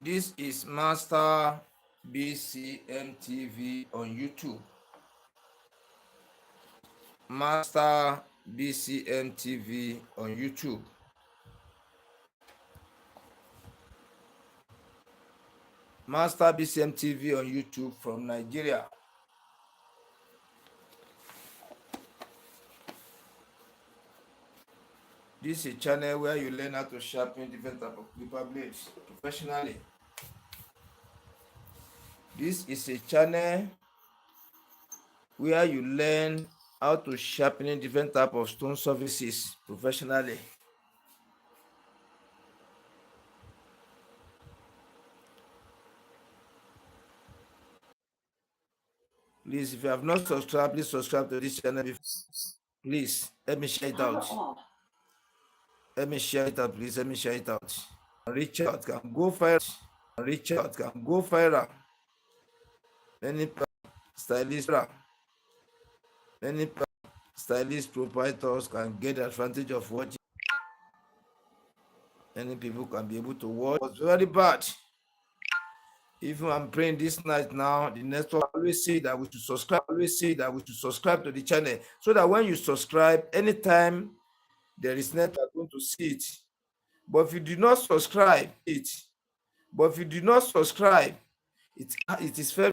This is Master BCM TV on YouTube. Master BCM TV on YouTube. Master BCM TV on YouTube from Nigeria. This is a channel where you learn how to sharpen different type of clipper blades professionally. This is a channel where you learn how to sharpen different type of stone surfaces professionally. Please, if you have not subscribed, please subscribe to this channel. Please, let me share it out. Let me share it out, please. Let me share it out. Reach out, can go viral. Reach out, can go viral. Many stylist proprietors can get advantage of watching. Many people can be able to watch. It was very bad. Even I'm praying this night now, the next one, I always say that we should subscribe. I always say that we should subscribe to the channel so that when you subscribe, anytime there is network, going to see it. But if you do not subscribe, it is very.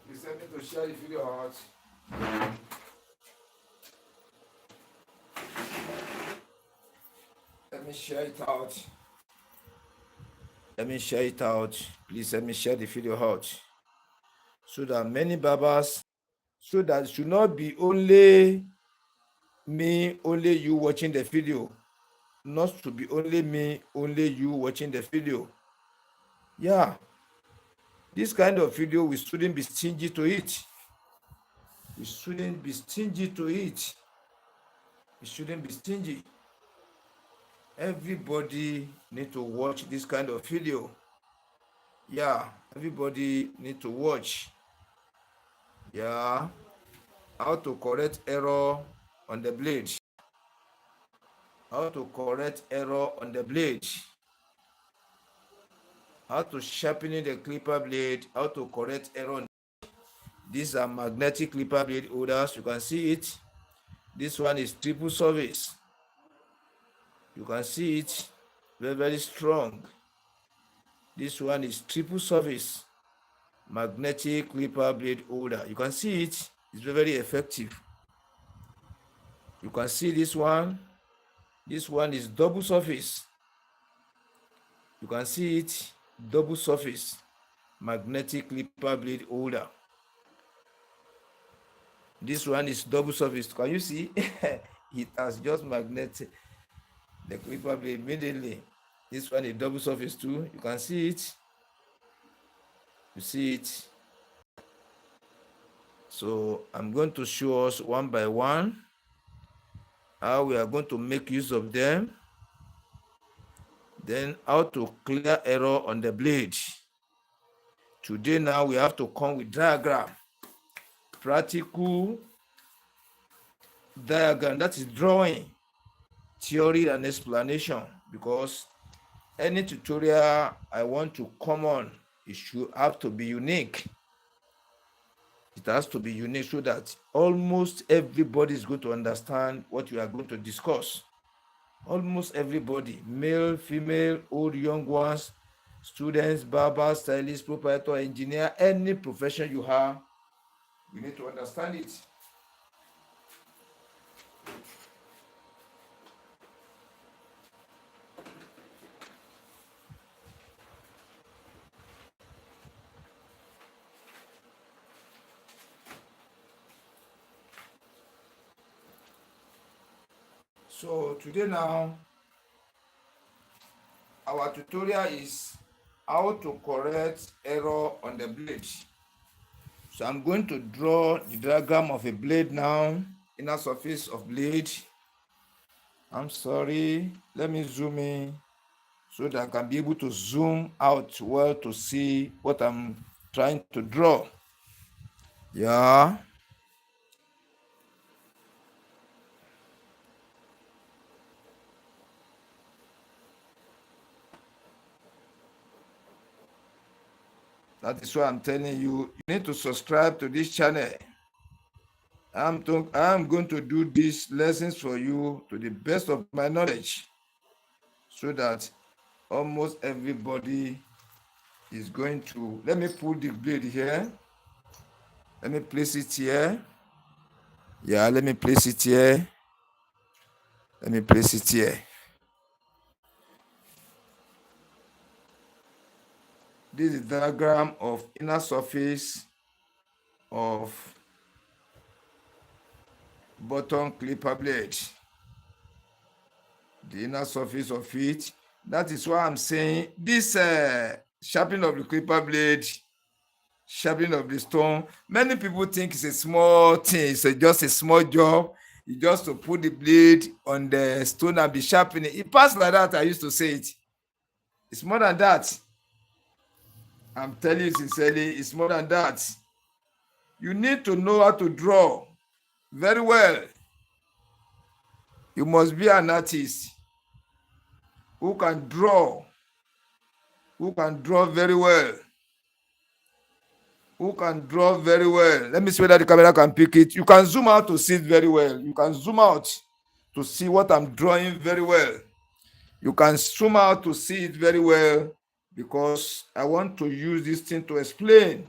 Please help me to share the video out. Let me share it out. Let me share it out. Please let me share the video out. So that many barbers, so that it should not be only me, only you watching the video. Not to be only me, only you watching the video. Yeah. This kind of video, we shouldn't be stingy to it. We shouldn't be stingy to it. We shouldn't be stingy. Everybody need to watch this kind of video. Yeah, everybody need to watch. Yeah, how to correct error on the blade. How to correct error on the blade. How to sharpen the clipper blade. How to correct error. These are magnetic clipper blade holders. You can see it. This one is triple service. You can see it. Very, very strong. This one is triple service. Magnetic clipper blade holder. You can see it. It's very, very effective. You can see this one. This one is double surface. You can see it. Double surface. Magnetic clipper blade holder. This one is double surface. Can you see? It has just magnetic the clipper blade immediately. This one is double surface too. You can see it. You see it. So I'm going to show us one by one how we are going to make use of them. Then how to clear error on the blade. Today now we have to come with diagram. Practical diagram, that is drawing, theory and explanation, because any tutorial I want to come on, it should have to be unique. It has to be unique so that almost everybody is going to understand what we are going to discuss. Almost everybody, male, female, old, young ones, students, barbers, stylists, proprietor, engineer, any profession you have, you need to understand it. So today now, our tutorial is how to correct error on the blade. So I'm going to draw the diagram of a blade now, inner surface of blade. I'm sorry, let me zoom in so that I can be able to zoom out well to see what I'm trying to draw. Yeah. That is why I'm telling you, you need to subscribe to this channel. I'm going to do these lessons for you to the best of my knowledge so that almost everybody is going to. Let me pull the blade here. Let me place it here. Yeah, let me place it here. Let me place it here. This is the diagram of inner surface of bottom clipper blade. The inner surface of it. That is why I'm saying this sharpening of the clipper blade, sharpening of the stone, many people think it's a small thing. It's just a small job. You just to put the blade on the stone and be sharpening. It passed like that. I used to say it. It's more than that. I'm telling you sincerely, it's more than that. You need to know how to draw very well. You must be an artist who can draw very well. Who can draw very well. Let me see whether the camera can pick it. You can zoom out to see it very well. You can zoom out to see what I'm drawing very well. You can zoom out to see it very well because I want to use this thing to explain.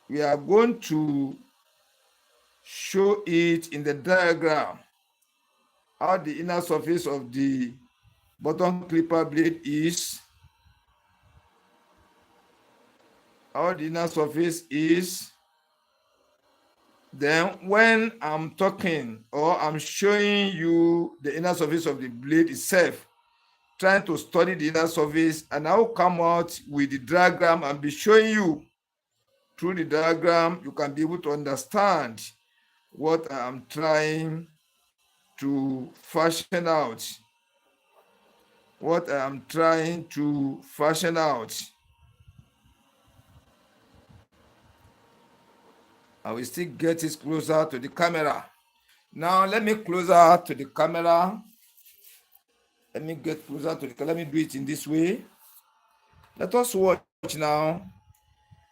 We are going to show it in the diagram how the inner surface of the bottom clipper blade is. How the inner surface is. Then when I'm talking or I'm showing you the inner surface of the blade itself, trying to study the inner surface, and I will come out with the diagram and be showing you through the diagram, you can be able to understand what I'm trying to fashion out. What I'm trying to fashion out. I will still get it closer to the camera. Now let me closer to the camera. Let me get closer to the camera. Let me do it in this way. Let us watch now.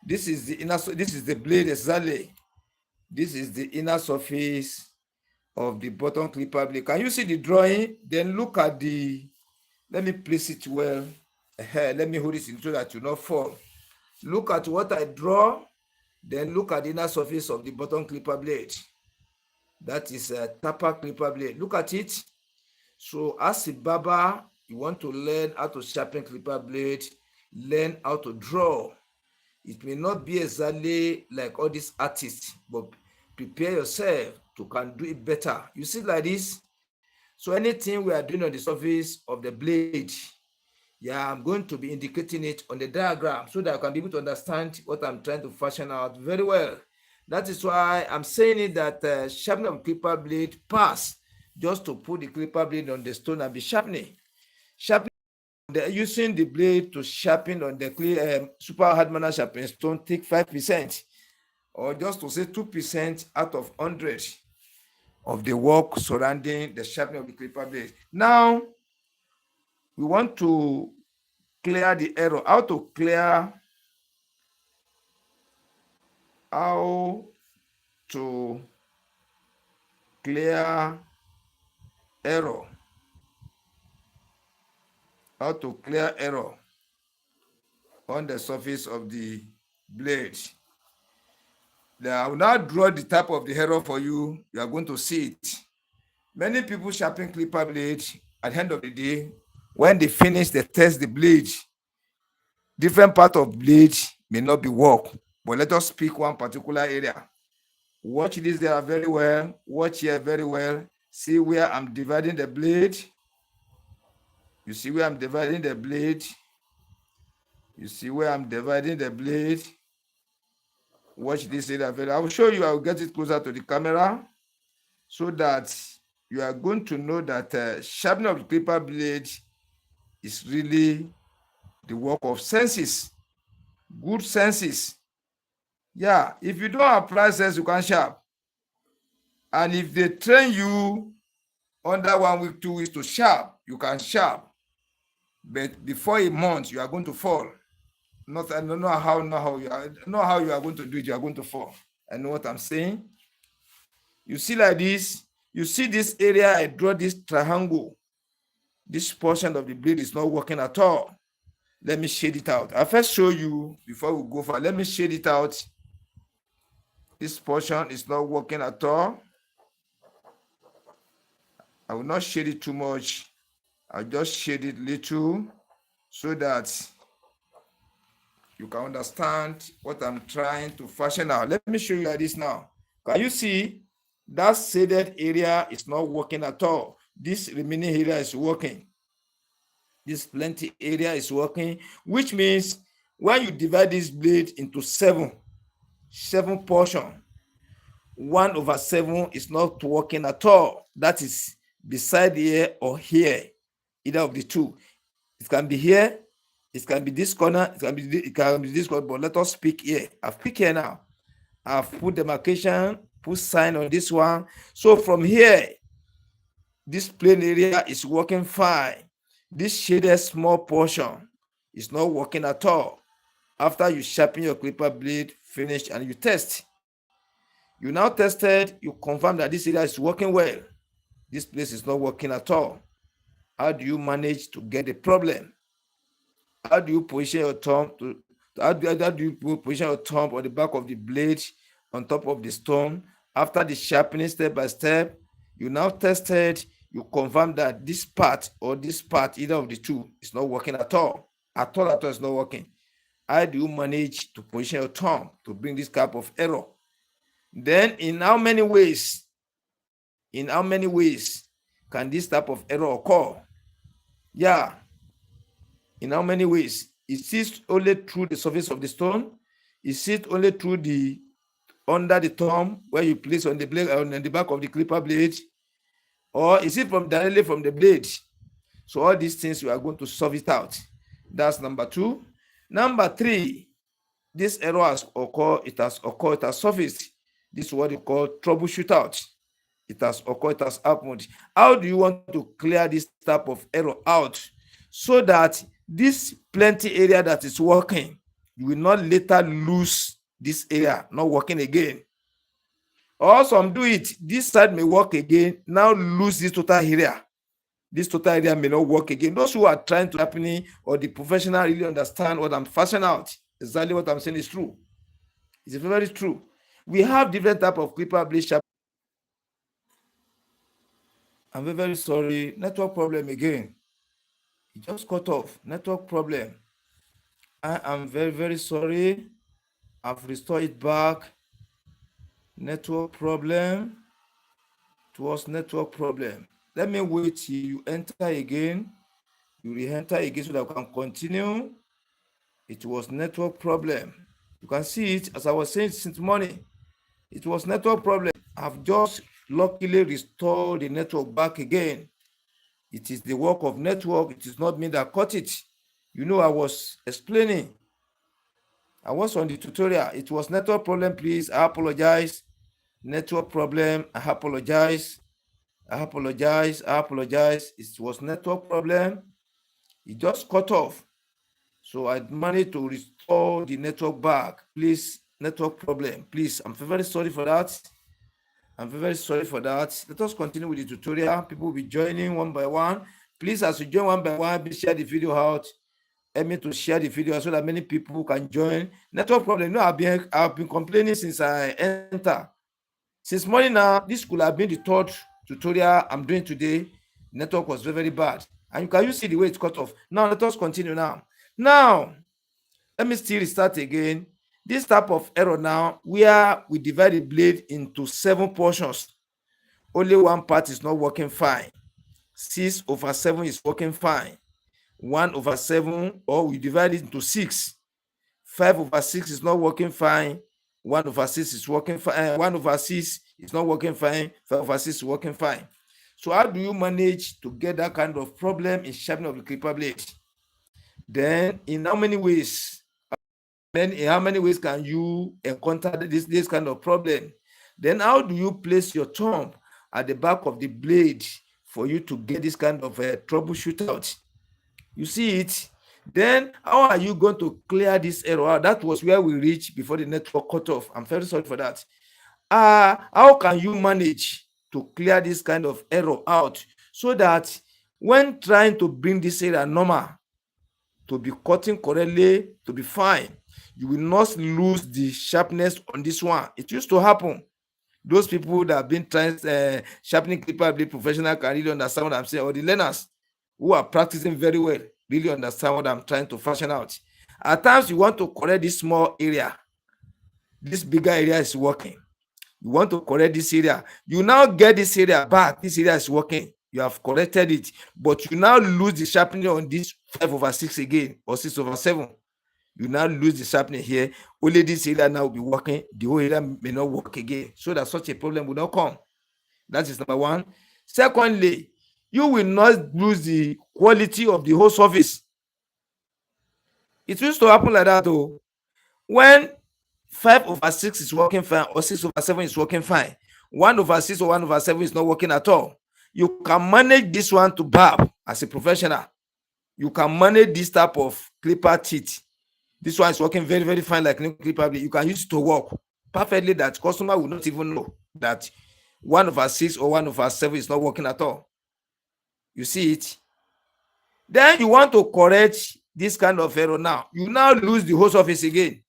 This is the inner. This is the blade exactly. This is the inner surface of the bottom clipper blade. Can you see the drawing? Then look at the. Let me place it well. Let me hold it in so that you not fall. Look at what I draw. Then look at the inner surface of the bottom clipper blade. That is a tapper clipper blade. Look at it. So as a barber, you want to learn how to sharpen clipper blade, learn how to draw. It may not be exactly like all these artists, but prepare yourself to can do it better. You see like this. So anything we are doing on the surface of the blade, yeah, I'm going to be indicating it on the diagram so that I can be able to understand what I'm trying to fashion out very well. That is why I'm saying it that sharpening of clipper blade pass just to put the clipper blade on the stone and be sharpening. Using the blade to sharpen on the super hard manner sharpening stone take 5%, or just to say 2% out of 100 of the work surrounding the sharpening of the clipper blade. Now we want to clear the error. How to clear error. How to clear error on the surface of the blade. Now I will now draw the type of the error for you. You are going to see it. Many people sharpen clipper blade at the end of the day. When they finish, they test the blade. Different part of blade may not be work, but let us pick one particular area. Watch this there very well. Watch here very well. See where I'm dividing the blade? You see where I'm dividing the blade? You see where I'm dividing the blade? Watch this area very. I will show you. I will get it closer to the camera so that you are going to know that sharpening of the clipper blade is really the work of senses, good senses. Yeah, if you don't apply sense, you can sharp. And if they train you under 1 week, 2 weeks to sharp, you can sharp. But before a month, you are going to fall. I don't know how you are going to do it. You are going to fall. I know what I'm saying. You see like this. You see this area. I draw this triangle. This portion of the blade is not working at all. Let me shade it out. I'll first show you before we go far. Let me shade it out. This portion is not working at all. I will not shade it too much. I'll just shade it little so that you can understand what I'm trying to fashion out. Let me show you like this now. Can you see that shaded area is not working at all? This remaining area is working. This plenty area is working, which means when you divide this blade into seven portions, 1/7 is not working at all. That is beside here or here, either of the two. It can be here, it can be this corner, it can be this corner, but let us speak here. I've picked here now. I've put demarcation, put sign on this one. So from here, this plain area is working fine. This shaded small portion is not working at all. After you sharpen your clipper blade, finish, and you test. You now tested, you confirm that this area is working well. This place is not working at all. How do you manage to get the problem? How do you position your thumb position your thumb on the back of the blade on top of the stone? After the sharpening step by step, you now tested, you confirm that this part or this part, either of the two, is not working at all. At all, it's not working. How do you manage to position your thumb to bring this type of error? Then in how many ways can this type of error occur? Yeah, in how many ways? Is it only through the surface of the stone? Is it only through the under the thumb where you place on the blade on the back of the clipper blade? Or is it directly from the blade? So all these things we are going to solve it out. That's number 2. Number 3, this error has occurred, it has surfaced. This is what you call troubleshoot out. It has occurred, it has happened. How do you want to clear this type of error out so that this plenty area that is working, you will not later lose this area not working again? Or some do it, this side may work again, now lose this total area. This total area may not work again. Those who are trying to happen or the professional really understand what I'm fashioning out. Exactly what I'm saying is true. It's very true. We have different type of clipper blade sharp. I'm very, very sorry. Network problem again. It just cut off. Network problem. I am very, very sorry. I've restored it back. Network problem. It was network problem. Let me wait till you enter again. You re-enter again so that we can continue. It was network problem. You can see it as I was saying since morning. It was network problem. I've just luckily restored the network back again. It is the work of network. It is not me that caught it. You know, I was explaining. I was on the tutorial. It was network problem, please. I apologize. Network problem. I apologize. I apologize. I apologize. It was network problem. It just cut off. So I managed to restore the network back. Please, network problem. Please, I'm very sorry for that. I'm very sorry for that. Let us continue with the tutorial. People will be joining one by one. Please, as you join one by one, please share the video out. Help me to share the video so that many people can join. Network problem. No, I've been complaining since I entered. Since morning now, this could have been the third tutorial I'm doing today. Network was very, very bad. And can you see the way it's cut off? Now, let us continue now. Now, let me still restart again. This type of error now, where we divide the blade into 7 portions. only one part is not working fine. 6/7 is working fine. 1/7, or we divide it into 6. 5/6 is not working fine. 1/6 is working fine. 1/6 is not working fine. 5/6 is working fine. So how do you manage to get that kind of problem in sharpening of the clipper blade? Then in how many ways? In how many ways can you encounter this kind of problem? Then how do you place your thumb at the back of the blade for you to get this kind of troubleshoot out? You see it? Then how are you going to clear this error out? That was where we reached before the network cut off. I'm very sorry for that. How can you manage to clear this kind of error out so that when trying to bring this area normal, to be cutting correctly, to be fine, you will not lose the sharpness on this one? It used to happen. Those people that have been trying sharpening clipper blade professional can really understand what I'm saying, or the learners who are practicing very well really understand what I'm trying to fashion out. At times you want to correct this small area, this bigger area is working. You want to correct this area, you now get this area back, this area is working, you have corrected it, but you now lose the sharpening on this 5/6 again, or 6/7. You now lose the sharpening here. Only this area now will be working, the whole area may not work again, so that such a problem will not come. That is number one. Secondly, you will not lose the quality of the whole surface. It used to happen like that though. When 5/6 is working fine, or 6/7 is working fine, 1/6 or 1/7 is not working at all, you can manage this one to barb as a professional. You can manage this type of clipper teeth. This one is working very, very fine like new clipper blade. You can use it to work perfectly, that customer will not even know that 1/6 or 1/7 is not working at all. You see it? Then you want to correct this kind of error now. You now lose the whole surface again.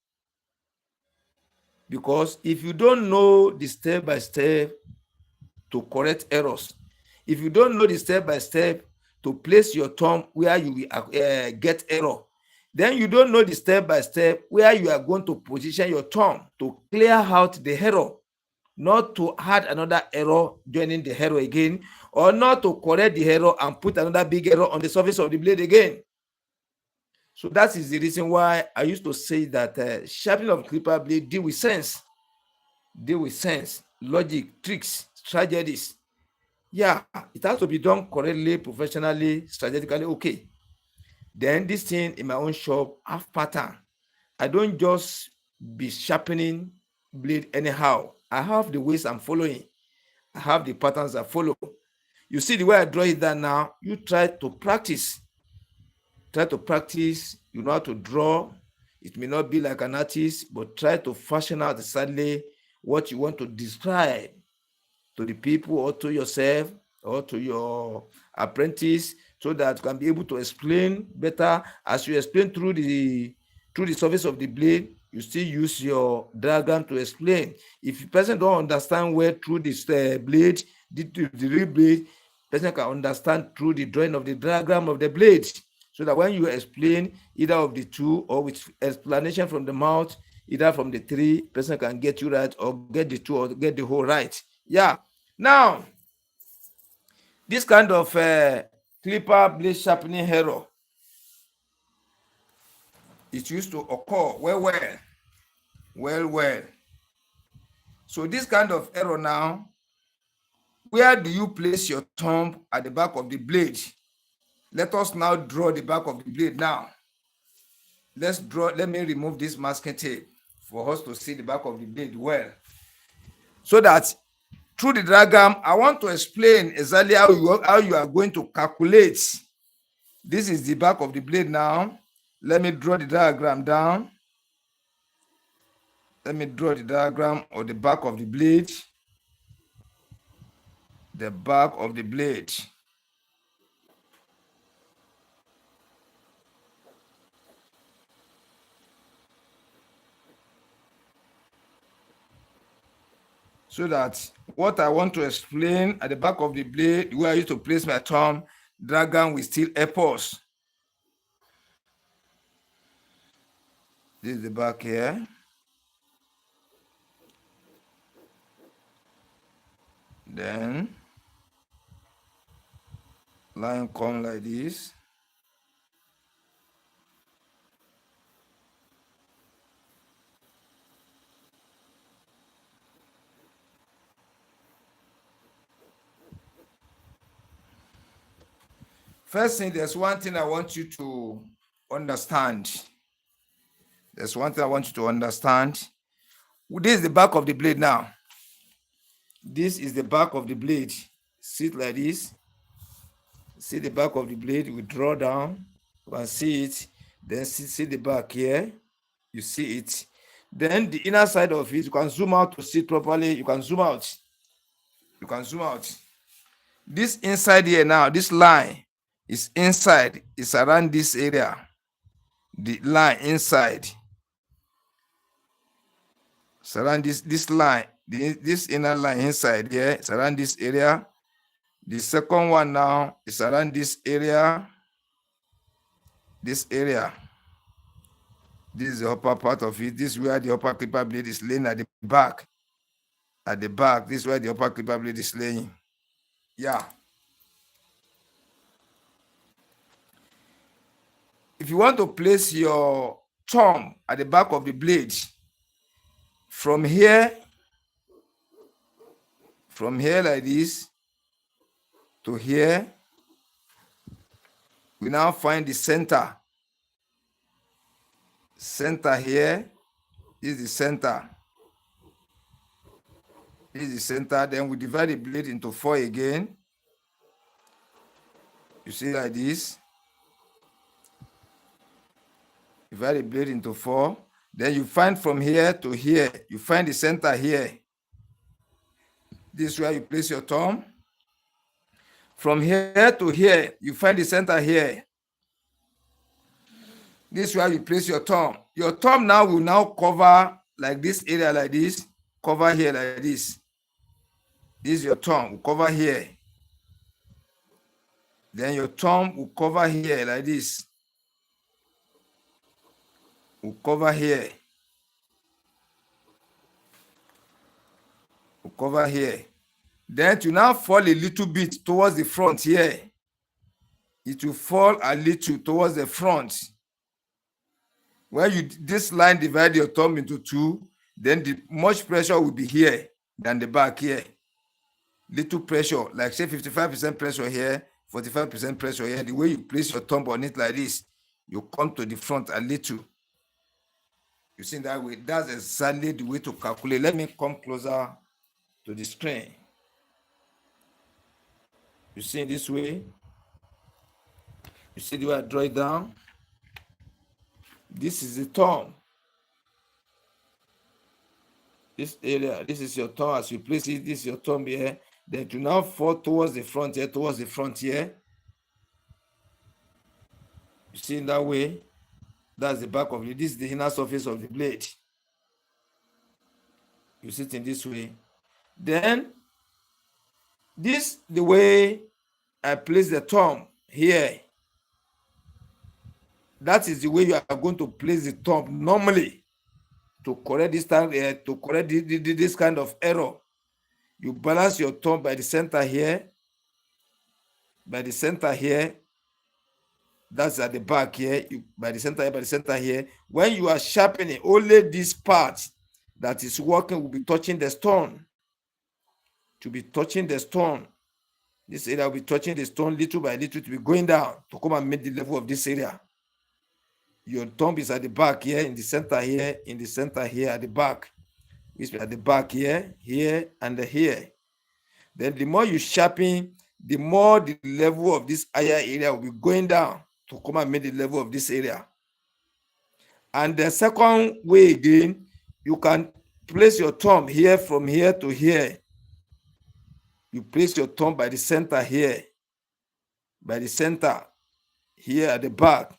Because if you don't know the step by step to correct errors, if you don't know the step by step to place your thumb where you will get error, then you don't know the step by step where you are going to position your thumb to clear out the error, not to add another error joining the error again, or not to correct the error and put another big error on the surface of the blade again. So that is the reason why I used to say that sharpening of clipper blade deal with sense, logic, tricks, strategies. Yeah, it has to be done correctly, professionally, strategically. Okay. Then this thing in my own shop have pattern. I don't just be sharpening blade anyhow. I have the ways I'm following. I have the patterns I follow. You see the way I draw it down now. You try to practice. You know how to draw. It may not be like an artist, but try to fashion out exactly what you want to describe to the people, or to yourself, or to your apprentice, so that you can be able to explain better. As you explain through the surface of the blade, you still use your diagram to explain. If the person don't understand where through this blade, the real blade, person can understand through the drawing of the diagram of the blade, so that when you explain either of the two, or with explanation from the mouth, either from the three, person can get you right, or get the two, or get the whole right. Yeah. Now, this kind of clipper blade sharpening error, it used to occur well. So this kind of error now, where do you place your thumb at the back of the blade? Let us now draw the back of the blade now. Let me remove this masking tape for us to see the back of the blade well. So that through the diagram, I want to explain exactly how you are going to calculate. This is the back of the blade now. Let me draw the diagram down. Let me draw the diagram of the back of the blade. The back of the blade. So that what I want to explain at the back of the blade, where I used to place my thumb, diagram will still help us. This is the back here. Then line come like this. First thing, there's one thing I want you to understand. There's one thing I want you to understand. This is the back of the blade now. This is the back of the blade. See it like this. See the back of the blade. We draw down. You can see it. Then see the back here. You see it. Then the inner side of it, you can zoom out to see it properly. You can zoom out. You can zoom out. This inside here now, this line is inside. It's around this area. The line inside. It's around this line. This inner line inside here. It's around this area. The second one now is around this area. This area. This is the upper part of it. This is where the upper clipper blade is laying at the back. At the back, this is where the upper clipper blade is laying. Yeah. If you want to place your thumb at the back of the blade, from here like this to here, we now find the center. Center here is the center. This is the center. Then we divide the blade into 4 again. You see like this. Divide the blade into 4. Then you find from here to here. You find the center here. This is where you place your thumb. From here to here, you find the center here. This is where you place your thumb. Your thumb now will now cover like this area like this. Cover here like this. This is your thumb. Will cover here. Then your thumb will cover here like this. Will cover here. Will cover here. Then to now fall a little bit towards the front here. It will fall a little towards the front. When you this line divide your thumb into 2, then the much pressure will be here than the back here. Little pressure, like say 55% pressure here, 45% pressure here. The way you place your thumb on it like this, you come to the front a little. You see that way? That's exactly the way to calculate. Let me come closer to the screen. You see this way? You see the way I draw it down? This is the thumb. This area, this is your thumb. As you place it, this is your thumb here. Then to now fall towards the front here, towards the front here. You see in that way? That's the back of it. This is the inner surface of the blade. You see it in this way. Then, this the way I place the thumb here. That is the way you are going to place the thumb normally to correct this time, to correct this kind of error. You balance your thumb by the center here. By the center here. That's at the back here. By the center here. When you are sharpening, only this part that is working will be touching the stone. To be touching the stone. This area will be touching the stone little by little to be going down to come and meet the level of this area. Your thumb is at the back here, in the center here, in the center here, at the back. Which at the back here, here, and here. Then the more you sharpen, the more the level of this higher area will be going down to come and meet the level of this area. And the second way again, you can place your thumb here from here to here. You place your thumb by the center here. By the center here at the back.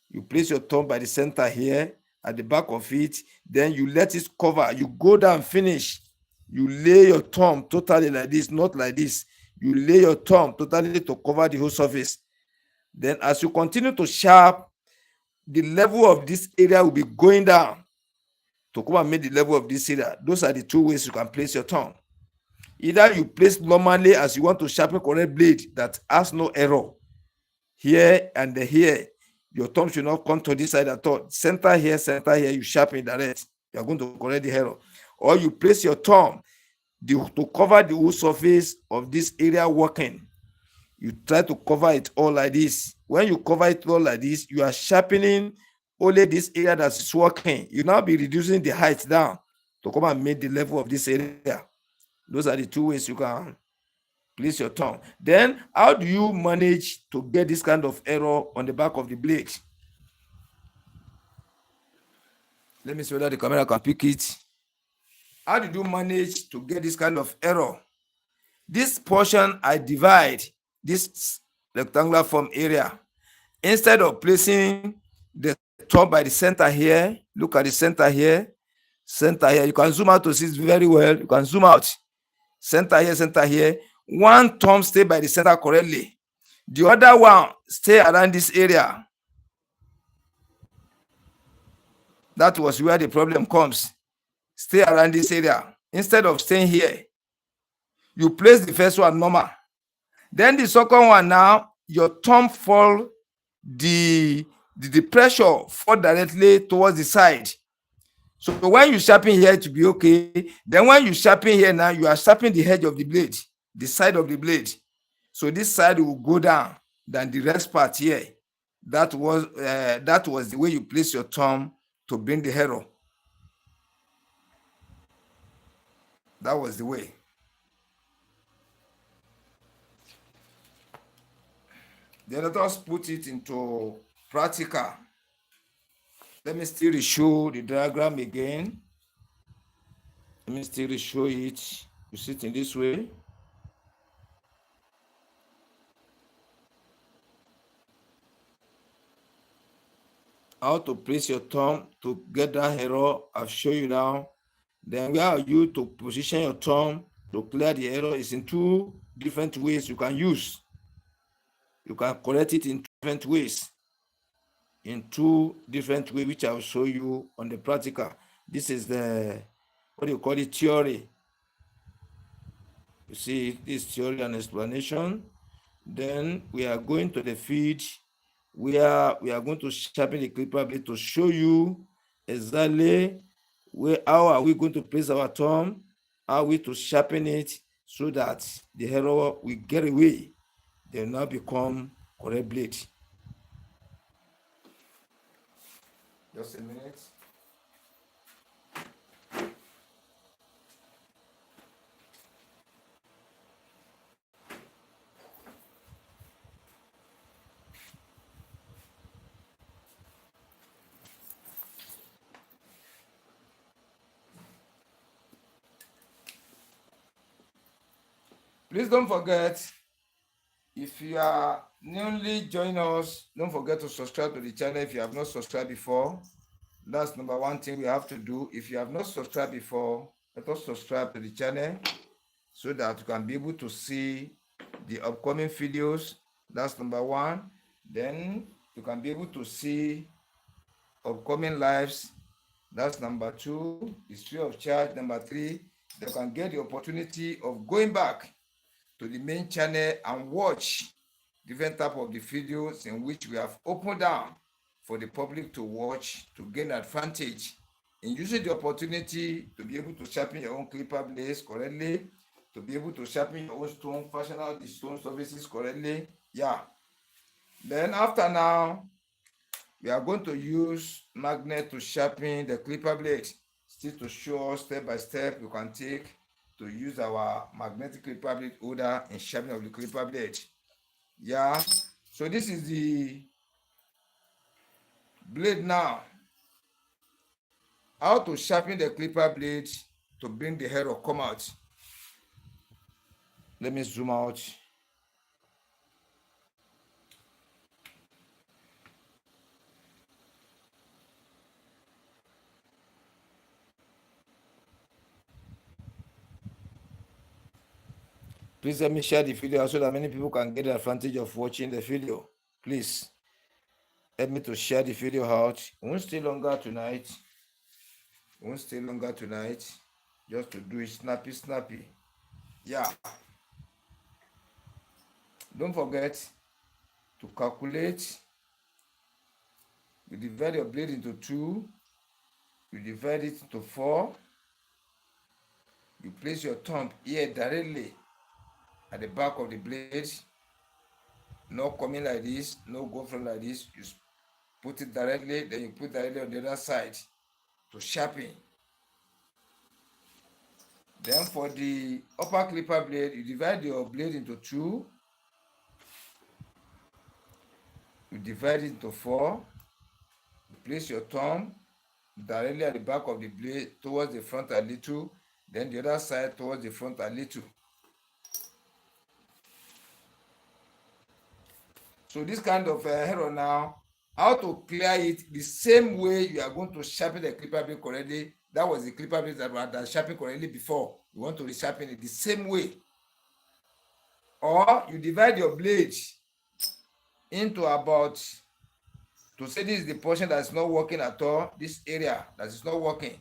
You place your thumb by the center here at the back of it. Then you let it cover. You go down, finish. You lay your thumb totally like this, not like this. You lay your thumb totally to cover the whole surface. Then as you continue to sharp, the level of this area will be going down to come and make the level of this area. Those are the 2 ways you can place your thumb. Either you place normally as you want to sharpen correct blade that has no error. Here and here, your thumb should not come to this side at all. Center here, you sharpen direct. You are going to correct the error. Or you place your thumb to cover the whole surface of this area working. You try to cover it all like this. When you cover it all like this, you are sharpening only this area that is working. You now be reducing the height down to come and make the level of this area. Those are the two ways you can place your thumb. Then, how do you manage to get this kind of error on the back of the blade? Let me see whether the camera can pick it. How did you manage to get this kind of error? This portion I divide this rectangular form area. Instead of placing the thumb by the center here, look at the center here, you can zoom out to see it very well. You can zoom out. Center here. One thumb stay by the center correctly. The other one stay around this area. That was where the problem comes. Stay around this area. Instead of staying here, you place the first one normal. Then the second one now, your thumb fall, the pressure fall directly towards the side. So when you sharpen here to be okay, then when you sharpen here now, you are sharpening the edge of the blade, the side of the blade. So this side will go down than the rest part here. That was the way you place your thumb to bring the error. That was the way. Then let us put it into practical. Let me still show the diagram again. Let me still show it. You see it in this way. How to place your thumb to get that error, I've shown you now. Then where are you to position your thumb to clear the error is in two different ways you can use. You can correct it in different ways. Which I'll show you on the practical. This is the, what do you call it, theory. You see, this theory and explanation. Then we are going to the field where we are going to sharpen the clipper blade to show you exactly how are we going to place our thumb, how are we to sharpen it so that the error will get away. They will now become correct blade. Just a minute. Please don't forget, if you are newly joining us, don't forget to subscribe to the channel if you have not subscribed before. That's number one thing we have to do. If you have not subscribed before, let us subscribe to the channel so that you can be able to see the upcoming videos. That's number one. Then you can be able to see upcoming lives. That's number two. It's free of charge. Number three, you can get the opportunity of going back to the main channel and watch different type of the videos in which we have opened down for the public to watch to gain advantage in using the opportunity to be able to sharpen your own clipper blades correctly, to be able to sharpen your own stone, fashion out the stone surfaces correctly. Yeah. Then after now, we are going to use magnet to sharpen the clipper blade. Still to show us step by step you can take to use our magnetic clipper blade holder in sharpening of the clipper blade. Yeah. So this is the blade now. How to sharpen the clipper blade to bring the error come out. Let me zoom out. Please let me share the video so that many people can get the advantage of watching the video. Please help me to share the video out. It won't stay longer tonight. Just to do it snappy. Yeah, don't forget to calculate. You divide your blade into two, you divide it into four, you place your thumb here directly at the back of the blade, no coming like this, no go from like this. You put it directly, then you put directly on the other side to sharpen. Then for the upper clipper blade, you divide your blade into two, you divide it into four, you place your thumb directly at the back of the blade towards the front a little, then the other side towards the front a little. So this kind of error now, how to clear it the same way you are going to sharpen the clipper blade correctly. That was the clipper blade that sharpened correctly before. You want to resharpen it the same way. Or you divide your blade into about, to say this is the portion that is not working at all, this area that is not working.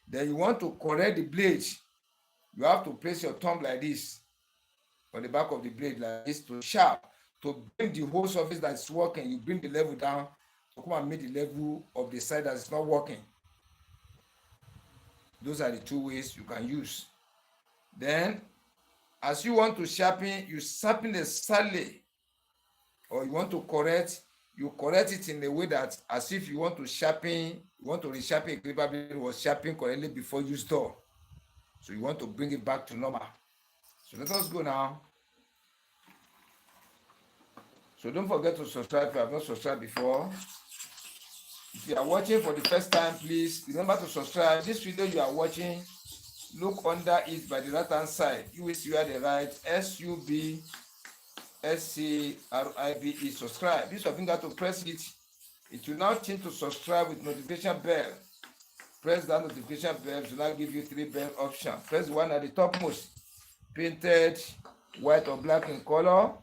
Then you want to correct the blade. You have to place your thumb like this on the back of the blade like this to sharp, to bring the whole surface that is working. You bring the level down to come and meet the level of the side that is not working. Those are the two ways you can use. Then as you want to sharpen, you sharpen the slightly, or you want to correct, you correct it in a way that as if you want to sharpen, you want to resharpen a clipper blade was sharpened correctly before you store. So you want to bring it back to normal. So let us go now. So don't forget to subscribe if you have not subscribed before. If you are watching for the first time, please remember to subscribe. This video you are watching, look under it by the right hand side. You will see where the right SUBSCRIBE, subscribe. This your finger to press it. It will now change to subscribe with notification bell. Press that notification bell to now give you 3 bell options. Press one at the topmost, painted white or black in color,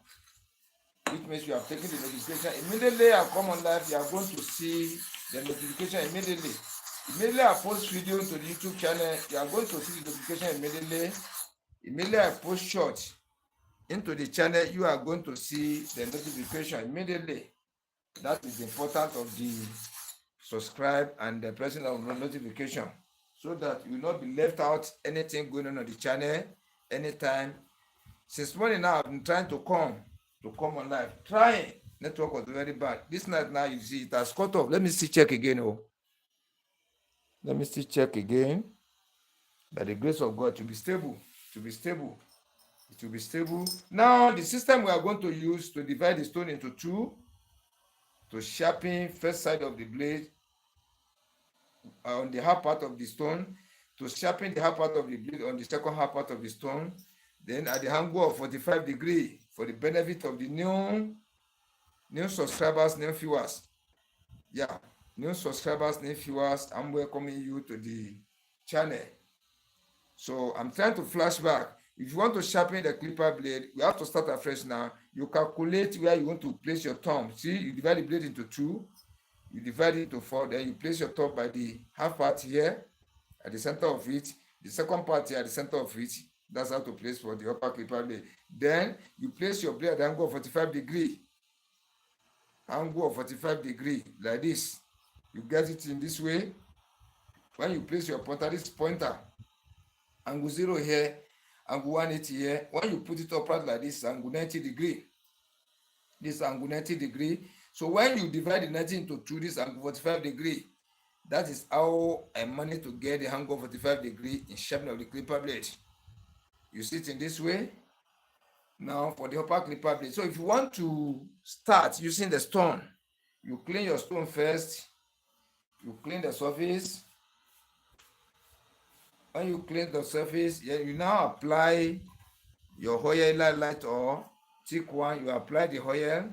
which means you have taken the notification. Immediately I come on live, you are going to see the notification immediately. Immediately I post video to the YouTube channel, you are going to see the notification immediately. Immediately I post short into the channel, you are going to see the notification immediately. That is the importance of the subscribe and the pressing of notification, so that you will not be left out anything going on the channel anytime. Since morning now, I've been trying to come on live. Trying. Network was very bad. This night now, you see, it has cut off. Let me see, check again. Oh, let me see, check again. By the grace of God, to be stable. To be stable. It will be stable. Now, the system we are going to use to divide the stone into two, to sharpen first side of the blade on the half part of the stone, to sharpen the half part of the blade on the second half part of the stone, then at the angle of 45 degrees for the benefit of the new subscribers, new viewers. Yeah, new subscribers, new viewers, I'm welcoming you to the channel. So I'm trying to flash back. If you want to sharpen the clipper blade, you have to start afresh now. You calculate where you want to place your thumb. See, you divide the blade into two, you divide it into four, then you place your thumb by the half part here at the center of it, the second part here at the center of it. That's how to place for the upper clipper blade. Then you place your blade at the angle of 45 degrees. Angle of 45 degrees, like this. You get it in this way. When you place your pointer, this pointer, angle 0 here, angle 180 here. When you put it upright like this, angle 90 degrees. This angle 90 degrees. So when you divide the 90 into 2, this angle 45 degrees. That is how I managed to get the angle 45 degrees in sharpening of the clipper blade. You see it in this way. Now for the upper clipper blade. So if you want to start using the stone, you clean your stone first. You clean the surface. When you clean the surface, you now apply your oil, light or thick one. You apply the oil.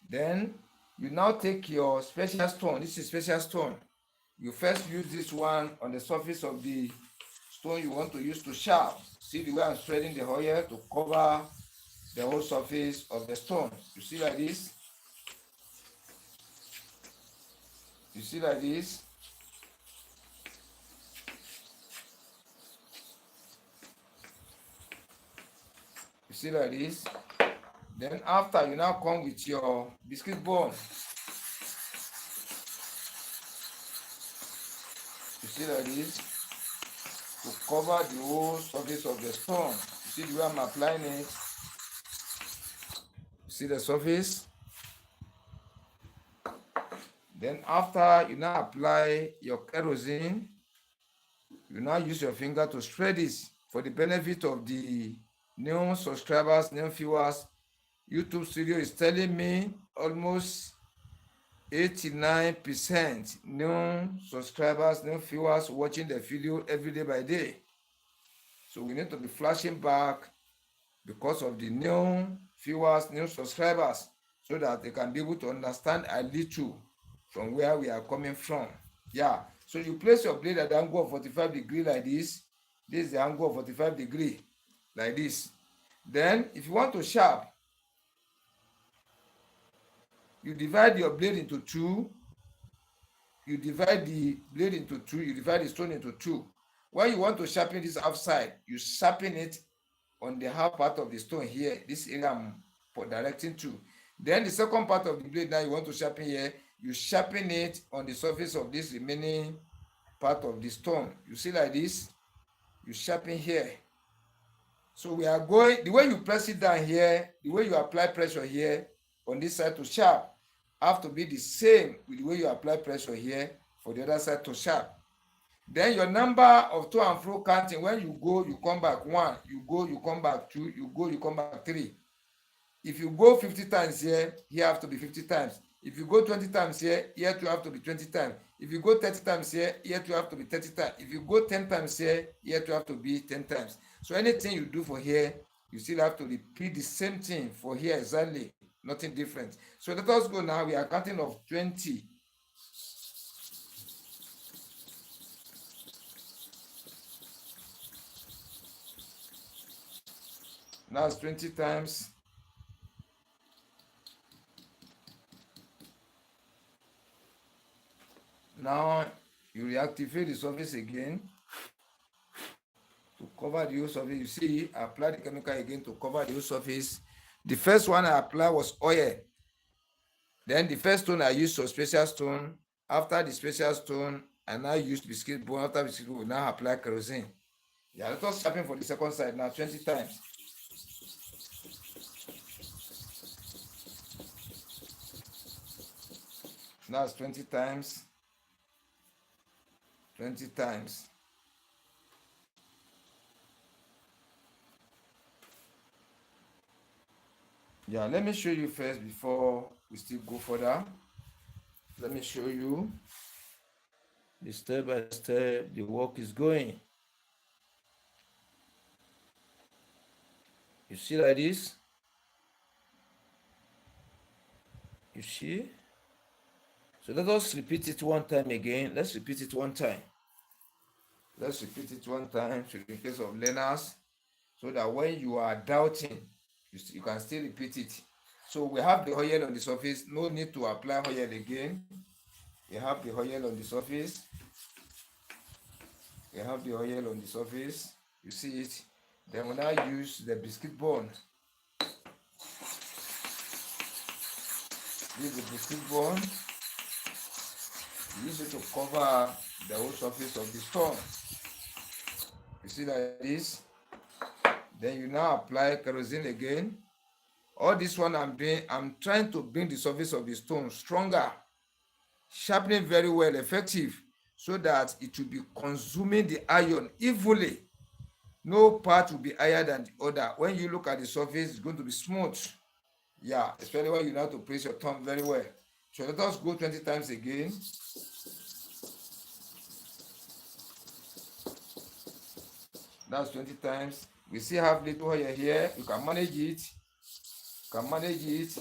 Then you now take your special stone. This is special stone. You first use this one on the surface of the stone you want to use to sharp. See the way I'm spreading the oil to cover the whole surface of the stone. You see like this? You see like this? see like this. Then after, you now come with your biscuit bone. You see like this, to cover the whole surface of the stone. You see the way I'm applying it. You see the surface. Then after, you now apply your kerosene. You now use your finger to spread this for the benefit of the new subscribers, new viewers. YouTube Studio is telling me almost 89% new subscribers, new viewers watching the video every day by day. So we need to be flashing back because of the new viewers, new subscribers, so that they can be able to understand a little from where we are coming from. Yeah, so you place your blade at the angle of 45 degrees like this. This is the angle of 45 degrees like this. Then if you want to sharp, you divide your blade into two. You divide the blade into two. You divide the stone into two. When you want to sharpen this outside, you sharpen it on the half part of the stone here. This area I'm directing to. Then the second part of the blade now you want to sharpen here, you sharpen it on the surface of this remaining part of the stone. You see like this, you sharpen here. So we are going, the way you press it down here, the way you apply pressure here on this side to sharp, have to be the same with the way you apply pressure here for the other side to sharp. Then your number of to and fro counting, when you go, you come back 1, you go, you come back 2, you go, you come back 3. If you go 50 times here, here have to be 50 times. If you go 20 times here, here too have to be 20 times. If you go 30 times here, here too have to be 30 times. If you go 10 times here, here too have to be 10 times. So anything you do for here, you still have to repeat the same thing for here exactly, nothing different. So let us go now. We are counting of 20. Now it's 20 times. Now you reactivate the surface again to cover the whole surface. You see, I applied the chemical again to cover the whole surface. The first one I applied was oil. Then the first stone I used was special stone. After the special stone, I now used biscuit bone. After biscuit bone, we now apply kerosene. Yeah, let us sharpen for the second side now 20 times. Now it's 20 times. 20 times. Yeah, let me show you first before we still go further. Let me show you the step by step the work is going. You see like this? You see? So let us repeat it one time again. Let's repeat it one time. Let's repeat it one time so in case of learners, so that when you are doubting, you can still repeat it. So we have the oil on the surface. No need to apply oil again. We have the oil on the surface. We have the oil on the surface. You see it. Then we now use the biscuit bone. Use the biscuit bone. Use it to cover the whole surface of the stone. You see like this. Then you now apply kerosene again. All this one I'm doing, I'm trying to bring the surface of the stone stronger, sharpening very well, effective, so that it will be consuming the iron evenly. No part will be higher than the other. When you look at the surface, it's going to be smooth. Yeah, especially when you know how to place your thumb very well. So let us go 20 times again. That's 20 times. We still have little oil here. You can manage it. You can manage it.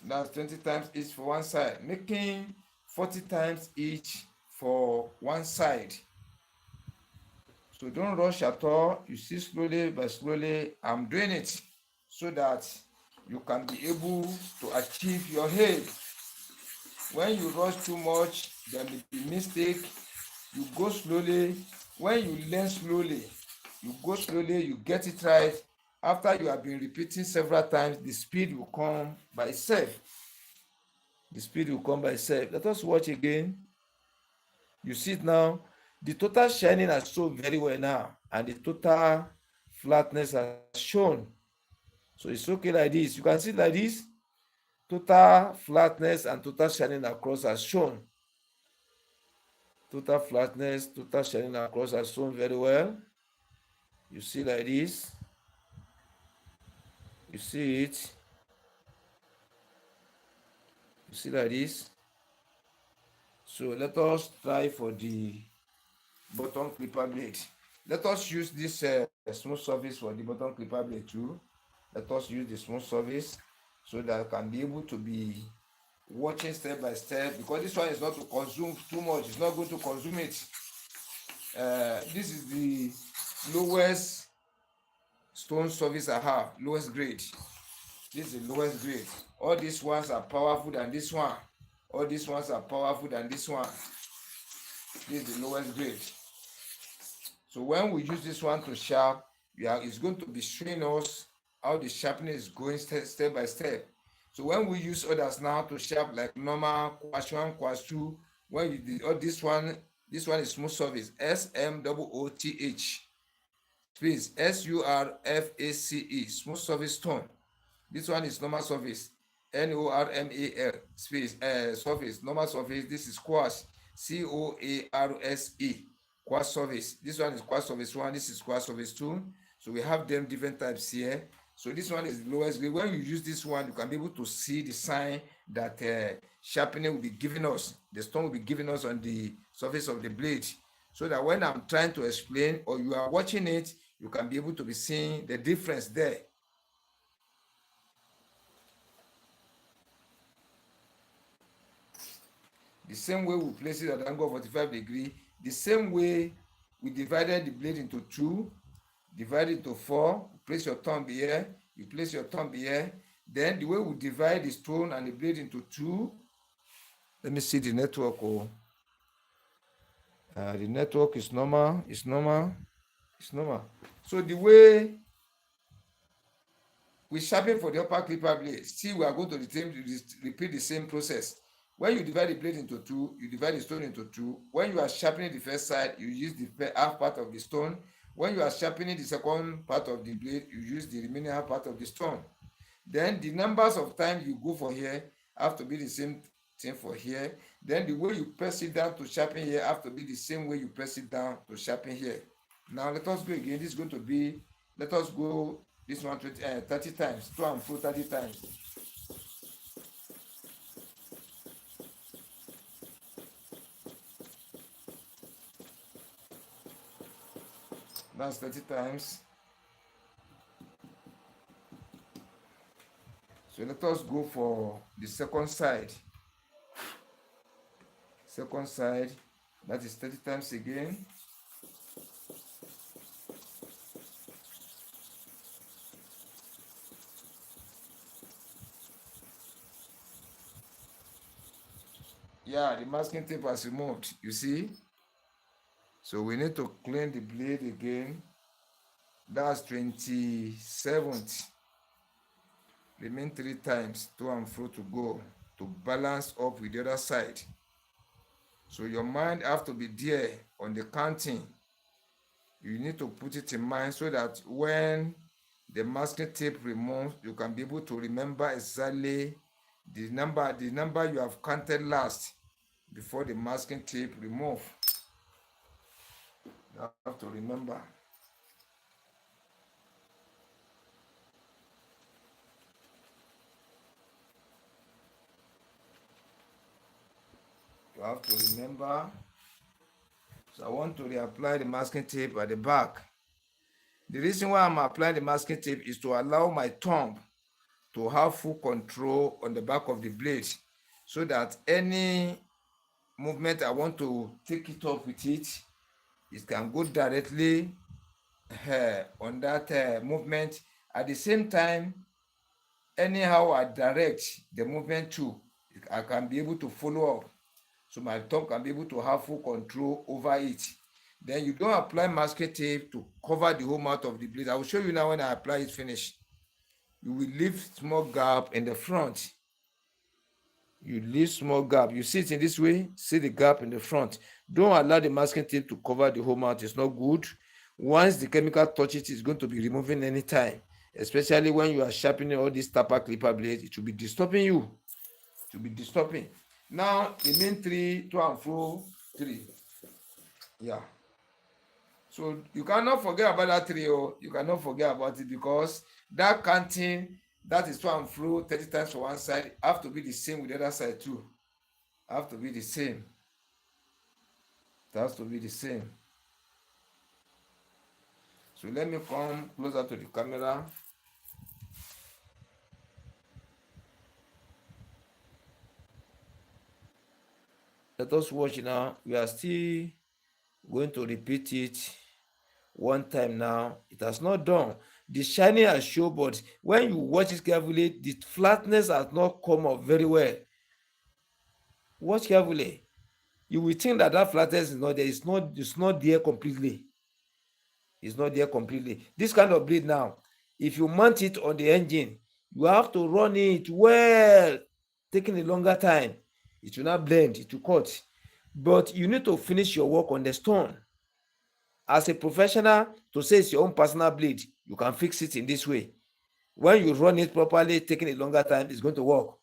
That's 20 times each for one side, making 40 times each for one side. So don't rush at all. You see, slowly by slowly, I'm doing it so that you can be able to achieve your aim. When you rush too much, there may be mistake. You go slowly. When you learn slowly, you go slowly, you get it right. After you have been repeating several times, the speed will come by itself. The speed will come by itself. Let us watch again. You see it now. The total shining has shown very well now, and the total flatness has shown. So it's okay like this. You can see it like this. Total flatness and total shining across has shown. Total flatness, total shining across has shown very well. You see like this. You see it. You see like this. So let us try for the bottom clipper blade. Let us use this smooth surface for the bottom clipper blade too. Let us use the smooth surface so that I can be able to be watching step by step, because this one is not to consume too much. It's not going to consume it. This is the lowest stone surface I have, lowest grade. This is the lowest grade. All these ones are powerful than this one. All these ones are powerful than this one. This is the lowest grade. So when we use this one to sharp, it's going to be showing us how the sharpening is going step by step. So when we use others now to sharp like normal, quash one, quash two, when you do this one is smooth surface, SMOOTH, space SURFACE, smooth surface stone. This one is normal surface, NORMAL, space surface, normal surface. This is quartz, COARSE, quartz surface. This one is quartz surface one, this is quartz surface two. So we have them different types here. So this one is the lowest grade. When you use this one, you can be able to see the sign that sharpening will be giving us, the stone will be giving us on the surface of the blade. So that when I'm trying to explain or you are watching it, you can be able to be seeing the difference there. The same way we place it at angle of 45 degrees, the same way we divided the blade into two, divide it into four, place your thumb here, you place your thumb here. Then the way we divide the stone and the blade into two, let me see the network. The network is normal, it's normal, it's normal. So the way we sharpen for the upper clipper blade, still we are going to repeat the same process. When you divide the blade into two, you divide the stone into two. When you are sharpening the first side, you use the half part of the stone. When you are sharpening the second part of the blade, you use the remaining half part of the stone. Then the numbers of times you go for here have to be the same thing for here. Then the way you press it down to sharpen here have to be the same way you press it down to sharpen here. Now let us go again. This is going to be, let us go this one 30 times, to and fro 30 times. That's 30 times. So let us go for the second side. Second side, that is 30 times again. Yeah, the masking tape was removed, you see. So we need to clean the blade again. That's 27th. Remain 3 times, to and fro to go, to balance up with the other side. So your mind have to be there on the counting. You need to put it in mind so that when the masking tape removes, you can be able to remember exactly the number you have counted last before the masking tape remove. You have to remember. You have to remember. So I want to reapply the masking tape at the back. The reason why I'm applying the masking tape is to allow my thumb to have full control on the back of the blade, so that any movement I want to take it up with it can go directly on that movement. At the same time, anyhow I direct the movement to, I can be able to follow up. so my thumb can be able to have full control over it. Then you don't apply masking tape to cover the whole mouth of the blade. I will show you now when I apply it finish. You will leave small gap in the front. You leave small gap. You see it in this way, see the gap in the front. Don't allow the masking tape to cover the whole mouth. It's not good. Once the chemical touches it, it's going to be removing anytime, especially when you are sharpening all these tapper clipper blades. It will be disturbing you. It will be disturbing. Now the main three, to and fro, three. Yeah. So you cannot forget about that three. Oh, you cannot forget about it, because that counting, that is to and fro 30 times for one side, have to be the same with the other side too. Have to be the same. It has to be the same. So let me come closer to the camera. Let us watch now. We are still going to repeat it one time now. It has not done. The shining has shown, but when you watch it carefully, the flatness has not come up very well. Watch carefully. You will think that that flatness is not there. It's not there completely. It's not there completely. This kind of blade now, if you mount it on the engine, you have to run it well, taking a longer time. It will not blend, it will cut. But you need to finish your work on the stone. As a professional, to say it's your own personal blade, you can fix it in this way. When you run it properly, taking a longer time, it's going to work.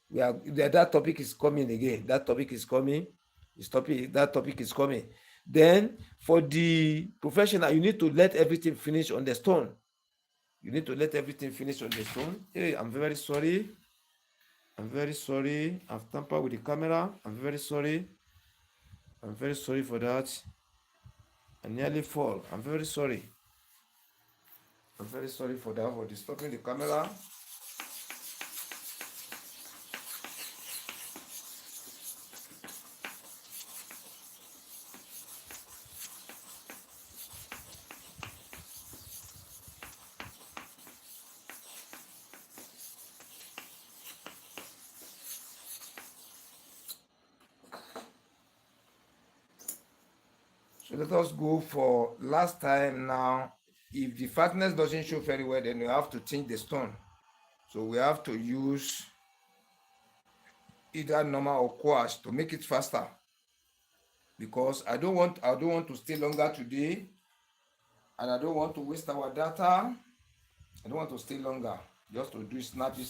That topic is coming again. That topic is coming. That topic is coming. Then for the professional, you need to let everything finish on the stone. You need to let everything finish on the stone. Hey, I'm very sorry. I'm very sorry. I've tampered with the camera. I'm very sorry. I'm very sorry for that. I nearly fall. I'm very sorry. I'm very sorry for that, for disturbing the camera. So let us go for last time now. If the fatness doesn't show very well, then we have to change the stone. So we have to use either normal or quash to make it faster. Because I don't want to stay longer today, and I don't want to waste our data. I don't want to stay longer. Just to do snappy.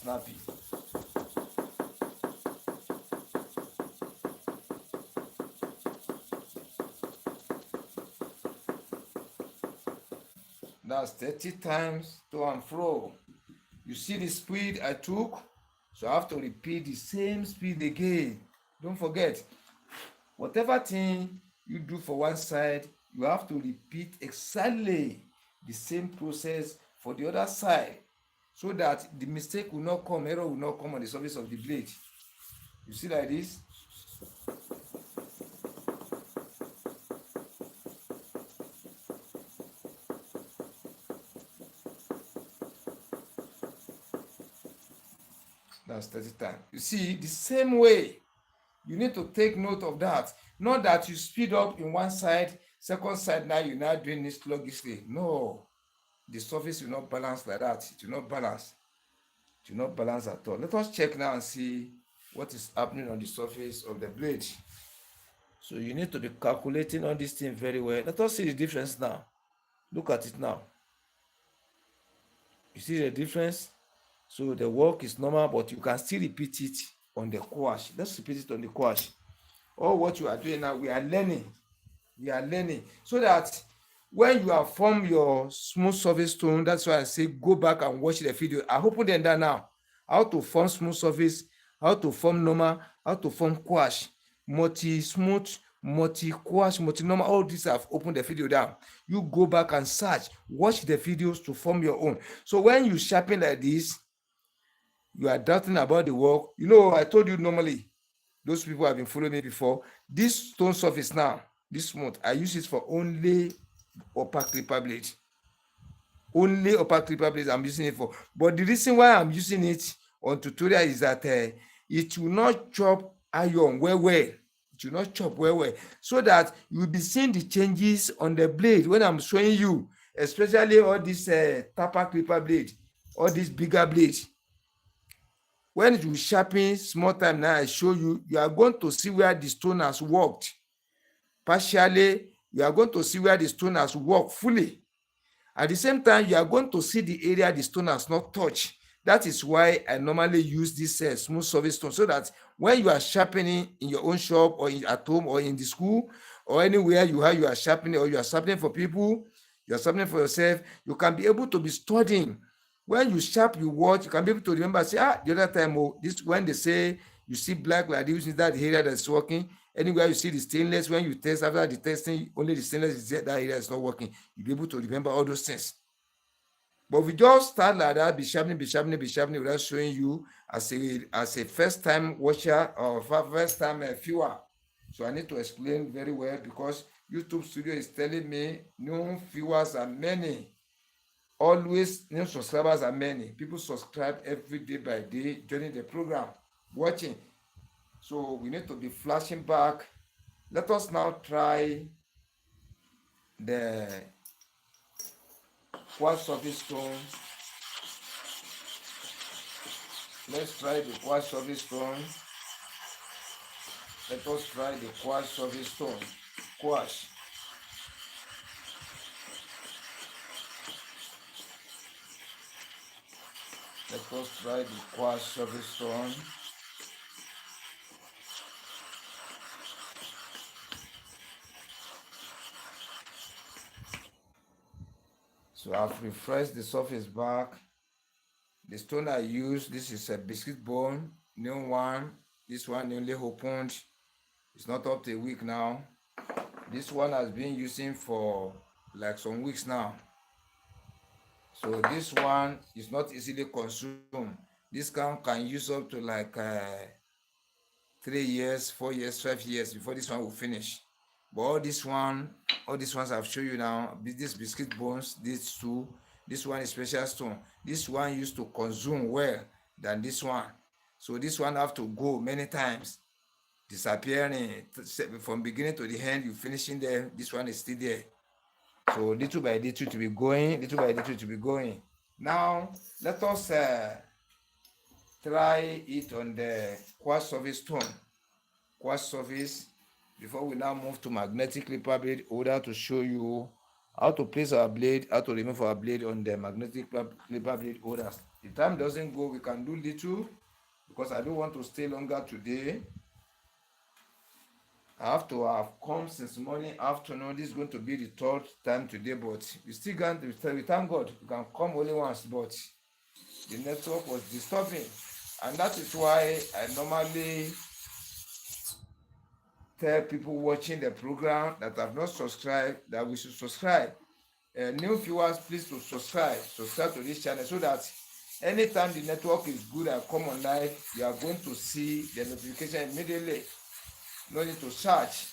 That's 30 times to and fro. You see the speed I took? So I have to repeat the same speed again. Don't forget, whatever thing you do for one side, you have to repeat exactly the same process for the other side, so that the mistake will not come, error will not come on the surface of the blade. You see like this? That's 30 times. You see, the same way, you need to take note of that. Not that you speed up in one side, second side now you're not doing it sluggishly. No, the surface will not balance like that. It will not balance. It will not balance at all. Let us check now and see what is happening on the surface of the blade. So you need to be calculating on this thing very well. Let us see the difference now. Look at it now. You see the difference? So the work is normal, but you can still repeat it on the quash. Let's repeat it on the quash. All what you are doing now, we are learning. We are learning. So that when you have formed your smooth surface stone, that's why I say go back and watch the video. I hope you done that now. How to form smooth surface, how to form normal, how to form quash, multi-smooth, multi-quash, multi-normal. All these I've opened the video down. You go back and search, watch the videos to form your own. So when you sharpen like this, you are doubting about the work. You know, I told you normally, those people have been following me before. This stone surface now, this smooth, I use it for only upper clipper blade. Only upper clipper blades I'm using it for. But the reason why I'm using it on tutorial is that it will not chop iron well. It will not chop well, so that you will be seeing the changes on the blade when I'm showing you, especially all this tapper clipper blade, all these bigger blades. When it will sharpen small time, now I show you, you are going to see where the stone has worked partially. You are going to see where the stone has worked fully. At the same time, you are going to see the area the stone has not touched. That is why I normally use this smooth surface stone, so that when you are sharpening in your own shop or at home or in the school or anywhere you are sharpening, or you are sharpening for people, you are sharpening for yourself, you can be able to be studying. When you sharp, you watch, you can be able to remember, say, the other time, this, when they say you see black like this, is that area that's working. Anywhere you see the stainless, when you test, after the testing, only the stainless is that area is not working. You'll be able to remember all those things. But if we just start like that, be sharpening without showing you as a first time watcher or first time viewer. So I need to explain very well, because YouTube Studio is telling me new viewers are many. Always new subscribers are many. People subscribe every day by day during the program, watching. So we need to be flashing back. Let us now try the quartz surface stone. Let's try the quartz surface stone. Let us try the quartz surface stone. Quartz. Let us try the quartz surface stone. So I've refreshed the surface back. The stone I use, this is a biscuit bone, new one. This one newly opened. It's not up to a week now. This one has been using for like some weeks now. So this one is not easily consumed. This can use up to like 3 years, 4 years, 5 years before this one will finish. But all these ones I've shown you now, these biscuit bones, these two, this one is special stone. This one used to consume well than this one. So this one have to go many times, disappearing from beginning to the end. You finishing there, this one is still there. So little by little to be going, little by little to be going. Now let us try it on the quartz surface stone. Quartz surface, before we now move to magnetic clipper blade holder to show you how to place our blade, how to remove our blade on the magnetic clipper blade holders. If time doesn't go, we can do little, because I don't want to stay longer today. I have to have come since morning, afternoon. This is going to be the third time today, but we still can't. We thank God we can come only once, but the network was disturbing, and that is why I normally tell people watching the program that have not subscribed that we should subscribe. New viewers, please to subscribe to this channel, so that anytime the network is good and come on live, you are going to see the notification immediately. No need to search.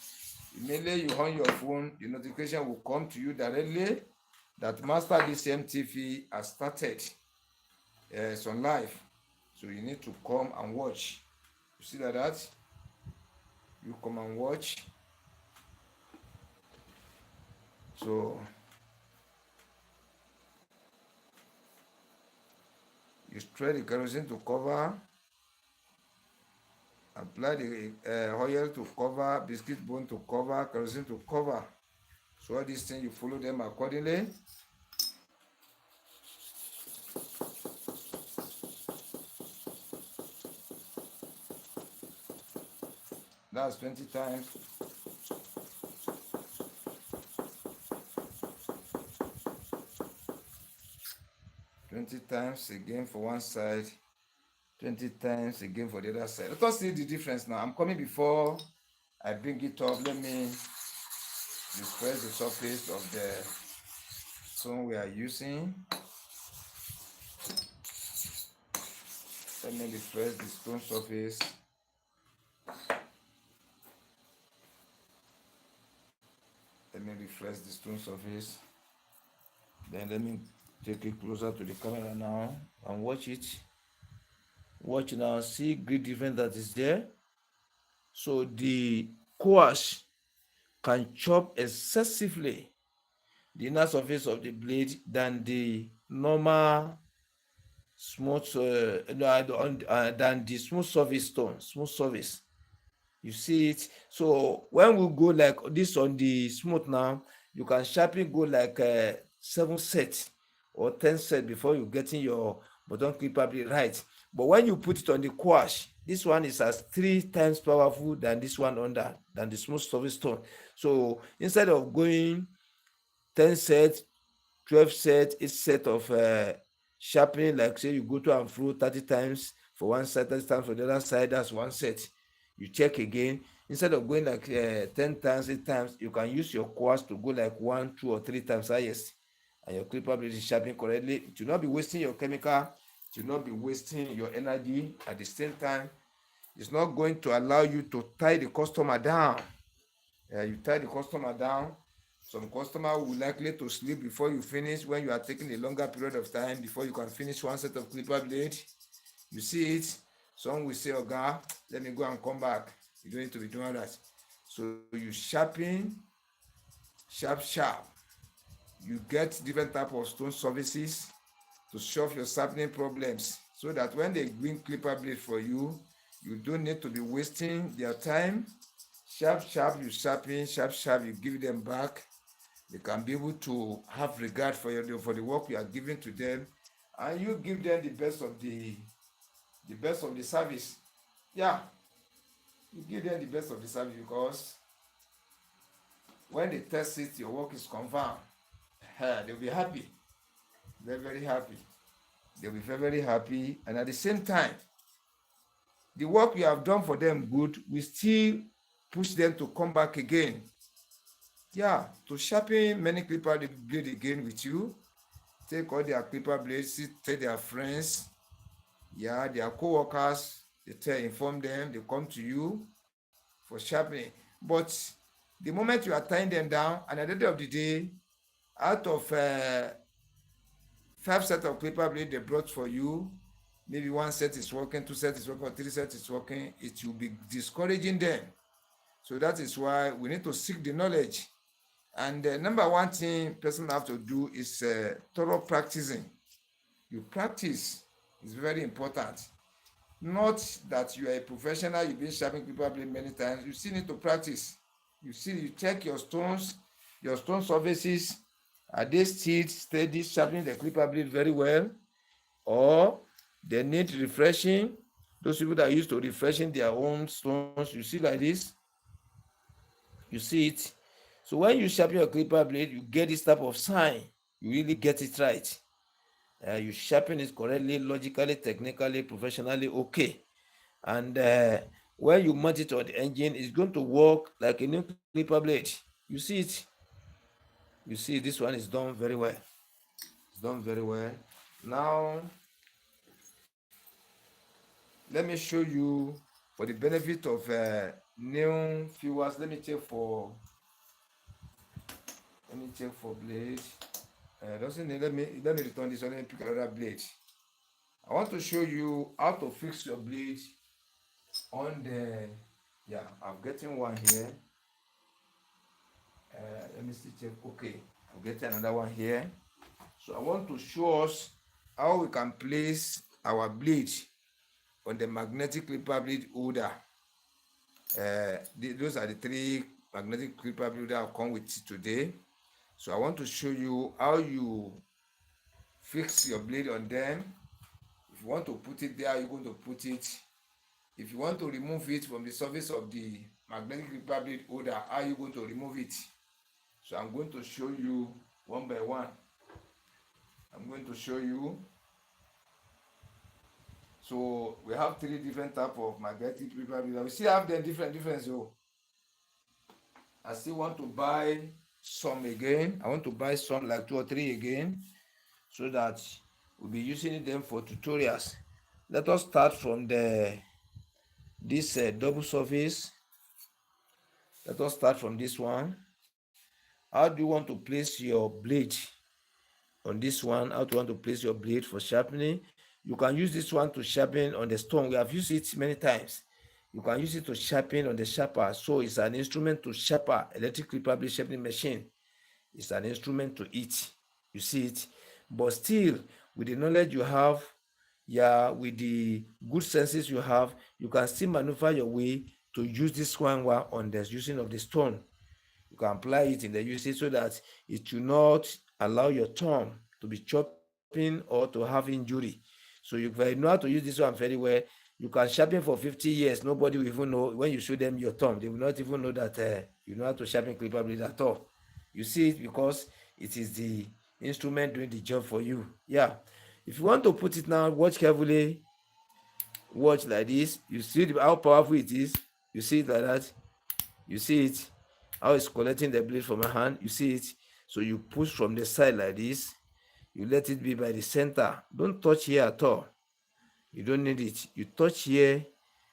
Immediately you on your phone, the notification will come to you directly that Master DCM TV has started. It's on live, so you need to come and watch. You see that? You come and watch. So you spray the kerosene to cover, apply the oil to cover, biscuit bone to cover, kerosene to cover. So all these things, you follow them accordingly. That's 20 times. Times again for one side, 20 times again for the other side. Let us see the difference now. I'm coming before I bring it up. Let me refresh the surface of the stone we are using. Let me refresh the stone surface. Let me refresh the stone surface. Then let me take it closer to the camera now and watch it. Watch now, see great difference that is there. So the coash can chop excessively the inner surface of the blade than the normal smooth than the smooth surface stone, smooth surface. You see it. So when we go like this on the smooth now, you can sharply go like 7 sets or 10 sets before you getting your button clipper blade right. But when you put it on the quash, this one is as 3 times powerful than this one under than the smooth surface stone. So instead of going 10 sets, 12 sets, each set of sharpening, like say you go to and fro 30 times for one side, 30 times for the other side, that's one set. You check again. Instead of going like 10 times, 8 times, you can use your quartz to go like 1, 2, or 3 times highest. And your clipper blade is sharpening correctly. It will not be wasting your chemical, it will not be wasting your energy. At the same time, it's not going to allow you to tie the customer down. You tie the customer down. Some customer will likely to sleep before you finish when you are taking a longer period of time before you can finish one set of clipper blade. You see it. Some will say, Oga, let me go and come back. You don't need to be doing that. So you sharpen, sharp. You get different type of stone services to solve your sharpening problems so that when they bring clipper blade for you, you don't need to be wasting their time. Sharp, you sharpen, sharp, you give them back. They can be able to have regard for the work you are giving to them, and you give them the best of the service. Yeah, you give them the best of the service because when they test it, your work is confirmed. They'll be happy, very happy. They'll be very happy, and at the same time, the work you have done for them good will still push them to come back again. Yeah, to sharpen many clipper blade again with you. Take all their clipper blades, take their friends, yeah, their co-workers, inform them, they come to you for sharpening. But the moment you are tying them down, and at the end of the day, out of 5 sets of clipper blade they brought for you, maybe 1 set is working, 2 sets is working, or 3 sets is working, it will be discouraging them. So that is why we need to seek the knowledge. And the number one thing person have to do is thorough practicing. You practice is very important. Not that you are a professional, you've been sharpening clipper blade many times. You still need to practice. You check your stone surfaces. Are they still steady sharpening the clipper blade very well? Or they need refreshing? Those people that are used to refreshing their own stones, you see like this, you see it. So when you sharpen your clipper blade, you get this type of sign. You really get it right. You sharpen it correctly, logically, technically, professionally, okay. And when you mount it on the engine, it's going to work like a new clipper blade. You see it. You see this one is done very well. It's done very well. Now, let me show you for the benefit of new viewers. Let me check for blade. Doesn't need, let me return this one. Let me pick another blade. I want to show you how to fix your blade on the, yeah, I'm getting one here. Let me see, check. Okay, I'm getting another one here. So I want to show us how we can place our blade on the magnetic clipper blade holder. Those are the 3 magnetic clipper blade that will come with it today. So I want to show you how you fix your blade on them. If you want to put it there, you're going to put it. If you want to remove it from the surface of the magnetic clipper blade holder, how are you going to remove it? So I'm going to show you one by one. I'm going to show you. So we have 3 different type of magnetic clipper blade. We still have them different. So I still want to buy some again. I want to buy some like 2 or 3 again, so that we'll be using them for tutorials. Let us start from this double surface. Let us start from this one. How do you want to place your blade on this one? How do you want to place your blade for sharpening? You can use this one to sharpen on the stone. We have used it many times. You can use it to sharpen on the sharper. So it's an instrument to sharper. Electric clipper blade sharpening machine is an instrument to it. You see it. But still, with the knowledge you have, yeah, with the good senses you have, you can still maneuver your way to use this one on the using of the stone. You can apply it in the usage so that it will not allow your thumb to be chopping or to have injury. So you, if you know how to use this one very well, you can sharpen for 50 years. Nobody will even know. When you show them your thumb, they will not even know that you know how to sharpen clipper blade at all. You see it because it is the instrument doing the job for you. Yeah. If you want to put it now, watch carefully. Watch like this. You see how powerful it is. You see it like that. You see it, how it's collecting the blade from my hand. You see it. So you push from the side like this. You let it be by the center. Don't touch here at all. You don't need it. You touch here,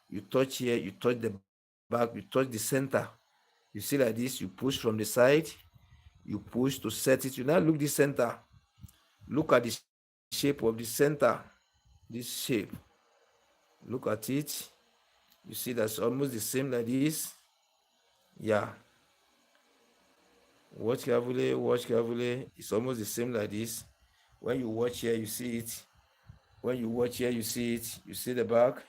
you touch here, you touch the back, you touch the center. You see like this. You push from the side. You push to set it. You now look the center. Look at the shape of the center. This shape. Look at it. You see that's almost the same like this. Yeah. Watch carefully, watch carefully. It's almost the same like this. When you watch here, you see it. When you watch here, you see it. You see the back,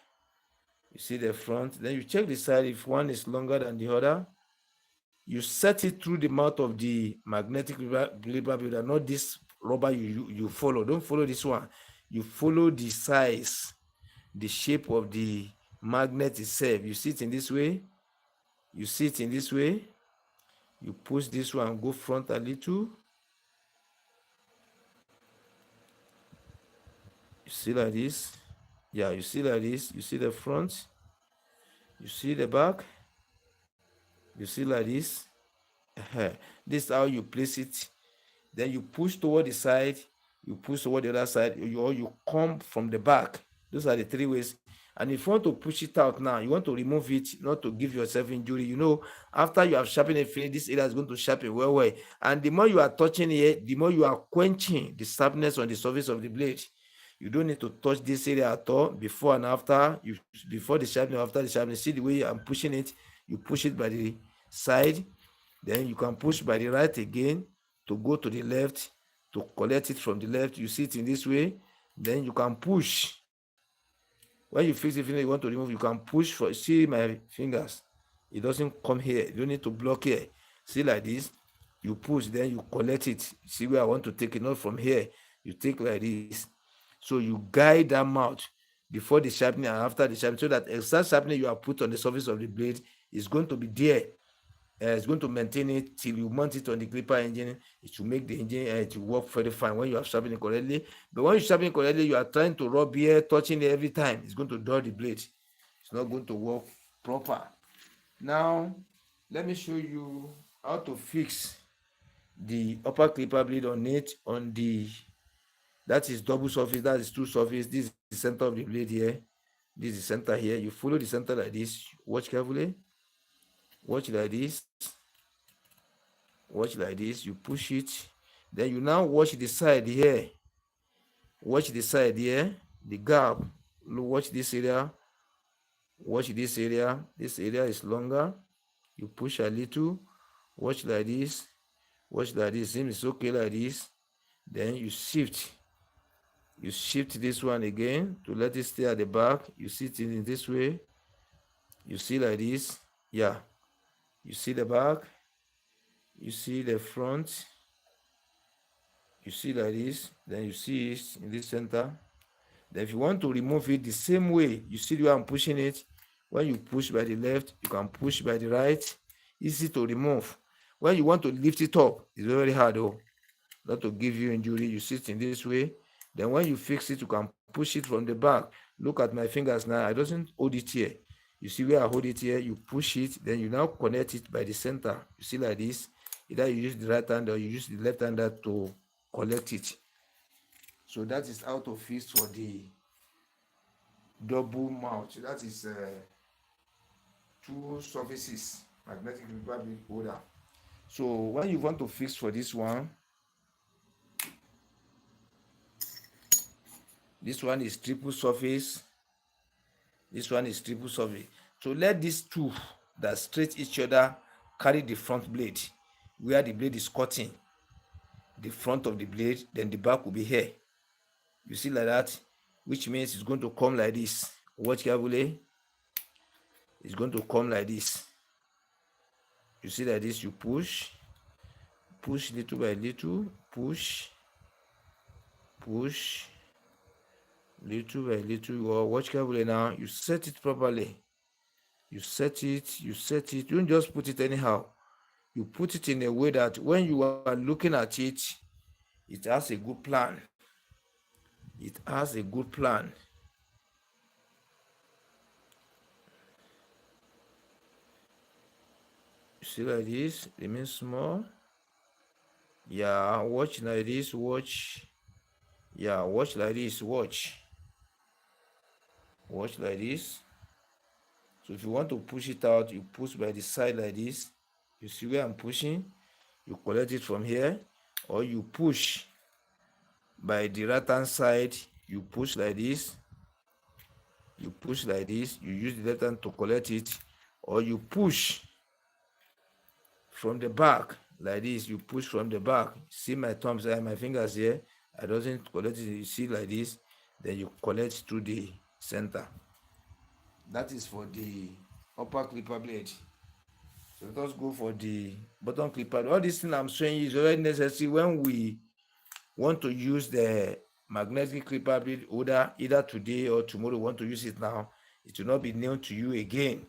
you see the front. Then you check the side. If one is longer than the other, you set it through the mouth of the magnetic lever builder, not this rubber you follow. Don't follow this one. You follow the size, the shape of the magnet itself. You see it in this way. You see it in this way. You push this one, go front a little. You see like this. Yeah, you see like this. You see the front. You see the back. You see like this. This is how you place it. Then you push toward the side. You push toward the other side. Or you come from the back. Those are the three ways. And if you want to push it out now, you want to remove it, not to give yourself injury. You know, after you have sharpened it, finish, this area is going to sharpen well. And the more you are touching it, the more you are quenching the sharpness on the surface of the blade. You don't need to touch this area at all before and after. You before the sharpening, after the sharpening. See the way I'm pushing it. You push it by the side, then you can push by the right again to go to the left to collect it from the left. You see it in this way. Then you can push. When you fix it, you want to remove, you can push for. See my fingers. It doesn't come here. You don't need to block here. See like this. You push, then you collect it. See where I want to take it, not from here. You take like this. So you guide that mouth before the sharpening and after the sharpening, so that extra sharpening you have put on the surface of the blade is going to be there. It's going to maintain it till you mount it on the clipper engine. It will make the engine it will work very fine when you have sharpened it correctly. But when you sharpen it correctly, you are trying to rub here, touching it every time. It's going to dull the blade. It's not going to work proper. Now, let me show you how to fix the upper clipper blade on it, on the, that is double surface, that is two surface. This is the center of the blade here. This is the center here. You follow the center like this. Watch carefully. Watch like this. Watch like this. You push it. Then you now watch the side here. Watch the side here. The gap. Watch this area. Watch this area. This area is longer. You push a little. Watch like this. Watch like this. Same is okay like this. Then you shift. You shift this one again to let it stay at the back. You see it in this way. You see like this. Yeah. You see the back. You see the front. You see like this. Then you see it in this center. Then if you want to remove it the same way, you see the way I'm pushing it. When you push by the left, you can push by the right. Easy to remove. When you want to lift it up, it's very hard though. Not to give you injury. You sit in this way. Then when you fix it, you can push it from the back. Look at my fingers now. I doesn't hold it here. You see where I hold it here, you push it, then you now connect it by the center. You see like this. Either you use the right hand or you use the left hander to collect it. So that is how to fix for the double mount. That is two surfaces, magnetic recording holder. So when you want to fix for this one is triple surface. This one is triple surface. So let these two that straight each other carry the front blade where the blade is cutting the front of the blade, then the back will be here. You see like that, which means it's going to come like this. Watch carefully. It's going to come like this. You see like this, you push little by little, push little by little. Watch carefully now. You set it properly. You set it. Don't just put it anyhow. You put it in a way that when you are looking at it has a good plan. It has a good plan. You see like this, remain small. Yeah, watch like this, watch. Yeah, watch like this, watch. Watch like this. So if you want to push it out, you push by the side like this. You see where I'm pushing? You collect it from here, or you push by the right hand side. You push like this. You push like this. You use the left hand to collect it, or you push from the back like this. You push from the back. See my thumbs and my fingers here. I doesn't collect it. You see like this. Then you collect through the center. That is for the upper clipper blade. So let us go for the bottom clipper. All this thing I'm showing you is already necessary when we want to use the magnetic clipper blade either today or tomorrow. Want to use it now, it will not be known to you again.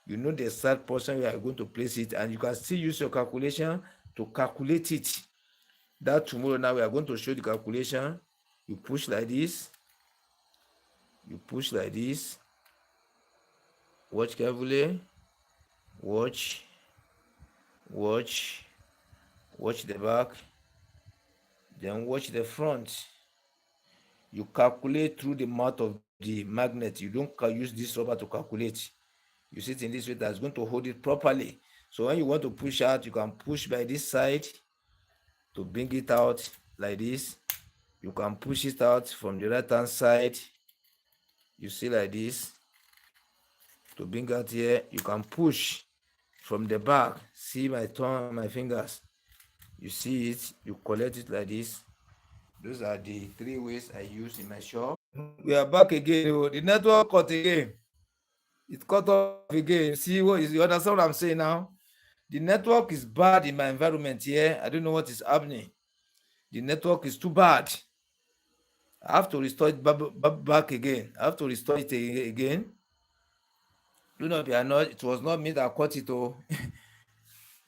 You know the exact portion where you are going to place it, and you can still use your calculation to calculate it. That tomorrow now we are going to show the calculation. You push like this. You push like this. Watch carefully. Watch the back, then watch the front. You calculate through the mouth of the magnet. You don't use this rubber to calculate. You sit in this way, that's going to hold it properly. So when you want to push out, you can push by this side to bring it out like this. You can push it out from the right hand side. You see like this. To bring out here, you can push from the back. See my thumb, my fingers. You see it, you collect it like this. Those are the three ways I use in my shop. We are back again. Oh, the network cut again. It cut off again. See what is, you understand what I'm saying now? The network is bad in my environment here. I don't know what is happening. The network is too bad. I have to restore it back again. I have to restore it again. Do not be annoyed. It was not me that cut it. Oh,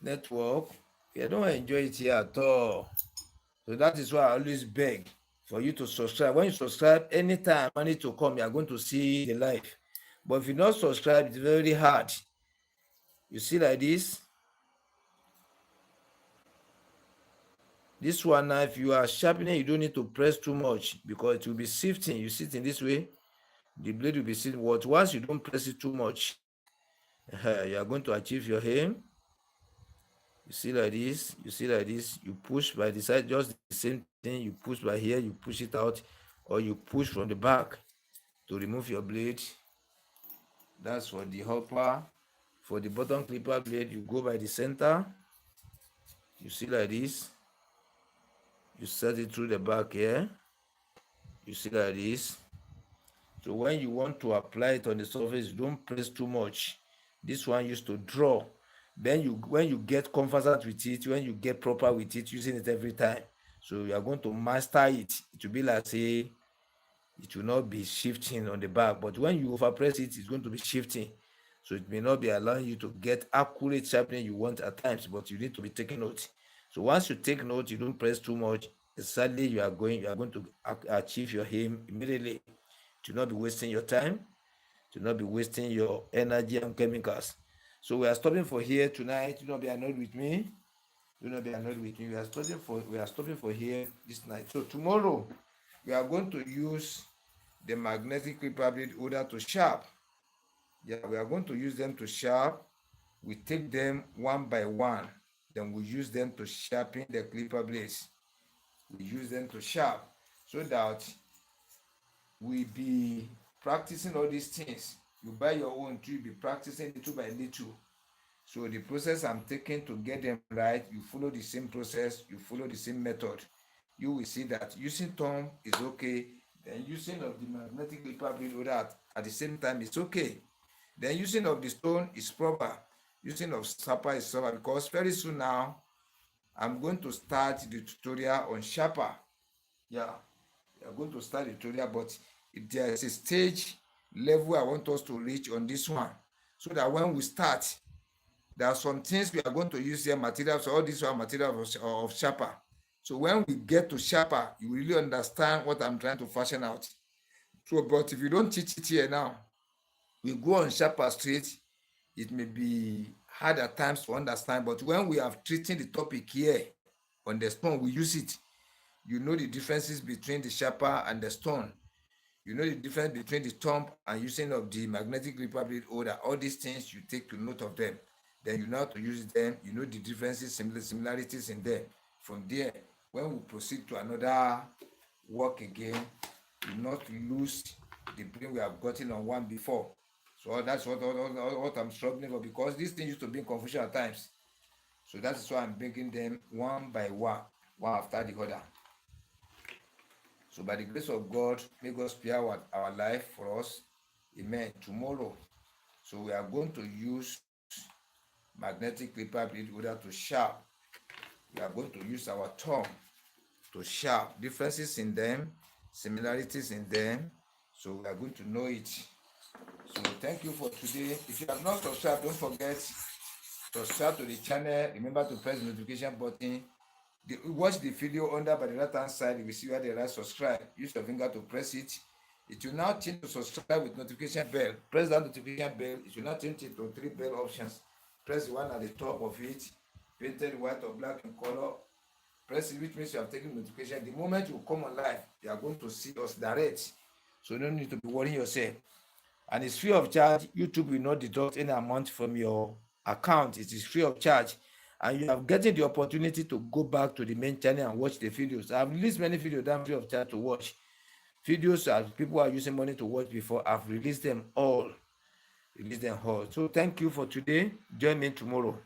network. I don't enjoy it here at all. So that is why I always beg for you to subscribe. When you subscribe, anytime I need to come, you are going to see the live. But if you not subscribe, it's very hard. You see like this. This one now, if you are sharpening, you don't need to press too much because it will be shifting. You sit in this way, the blade will be shifting. But once you don't press it too much, you are going to achieve your aim. You see like this, you push by the side, just the same thing. You push by here, you push it out, or you push from the back to remove your blade. That's for the hopper. For the bottom clipper blade, you go by the center. You see like this. You set it through the back here. You see like this. So when you want to apply it on the surface, don't press too much. This one used to draw. Then when you get conversant with it, when you get proper with it, using it every time. So you are going to master it. It will be like, say, it will not be shifting on the back. But when you overpress it, it's going to be shifting. So it may not be allowing you to get accurate sharpening you want at times, but you need to be taking note. So once you take note, you don't press too much. Sadly, you are going to achieve your aim immediately. To not be wasting your time, to not be wasting your energy and chemicals. So we are stopping for here tonight. Do not be annoyed with me. Do not be annoyed with me. We are stopping for here this night. So tomorrow we are going to use the magnetic clipper blade holder to sharp. Yeah, we are going to use them to sharp. We take them one by one. Then we use them to sharpen the clipper blades. We use them to sharp so that we be practicing all these things. You buy your own too, you be practicing little by little. So the process I'm taking to get them right, you follow the same process, you follow the same method. You will see that using thumb is okay, then using of the magnetic clipper blade holder at the same time is okay. Then using of the stone is proper. Using of sharper is proper because very soon now I'm going to start the tutorial on sharper. Yeah, we are going to start the tutorial, but there is a stage level I want us to reach on this one, so that when we start, there are some things we are going to use here, materials, all these are materials of sharper. So when we get to sharper, you really understand what I'm trying to fashion out. So, but if you don't teach it here now, we go on sharper straight, it may be hard at times to understand. But when we are treating the topic here on the stone, we use it. You know the differences between the sharper and the stone. You know the difference between the thumb and using of the magnetic gripper blade holder. All these things you take to note of them. Then you know how to use them. You know the differences, similarities in them. From there, when we proceed to another work again, we not lose the brain we have gotten on one before. So that's what I'm struggling for, because these things used to be in confusion at times. So that is why I'm bringing them one by one after the other. So by the grace of God, may God spare our life for us. Amen. Tomorrow, so we are going to use magnetic clipper blade holder to sharp. We are going to use our thumb to sharp. Differences in them, similarities in them. So we are going to know it. So thank you for today. If you have not subscribed, don't forget, subscribe to the channel. Remember to press the notification button. Watch the video under by the right hand side. You will see where they write subscribe. Use your finger to press it. It will now change to subscribe with notification bell. Press that notification bell. It will now change it to 3 bell options. Press the one at the top of it, painted white or black in color. Press it, which means you have taken notification. The moment you come on live, you are going to see us direct. So you don't need to be worrying yourself. And it's free of charge. YouTube will not deduct any amount from your account. It is free of charge. And you have getting the opportunity to go back to the main channel and watch the videos. I've released many videos that are free of charge to watch. Videos that people are using money to watch before, I've released them all. So thank you for today. Join me tomorrow.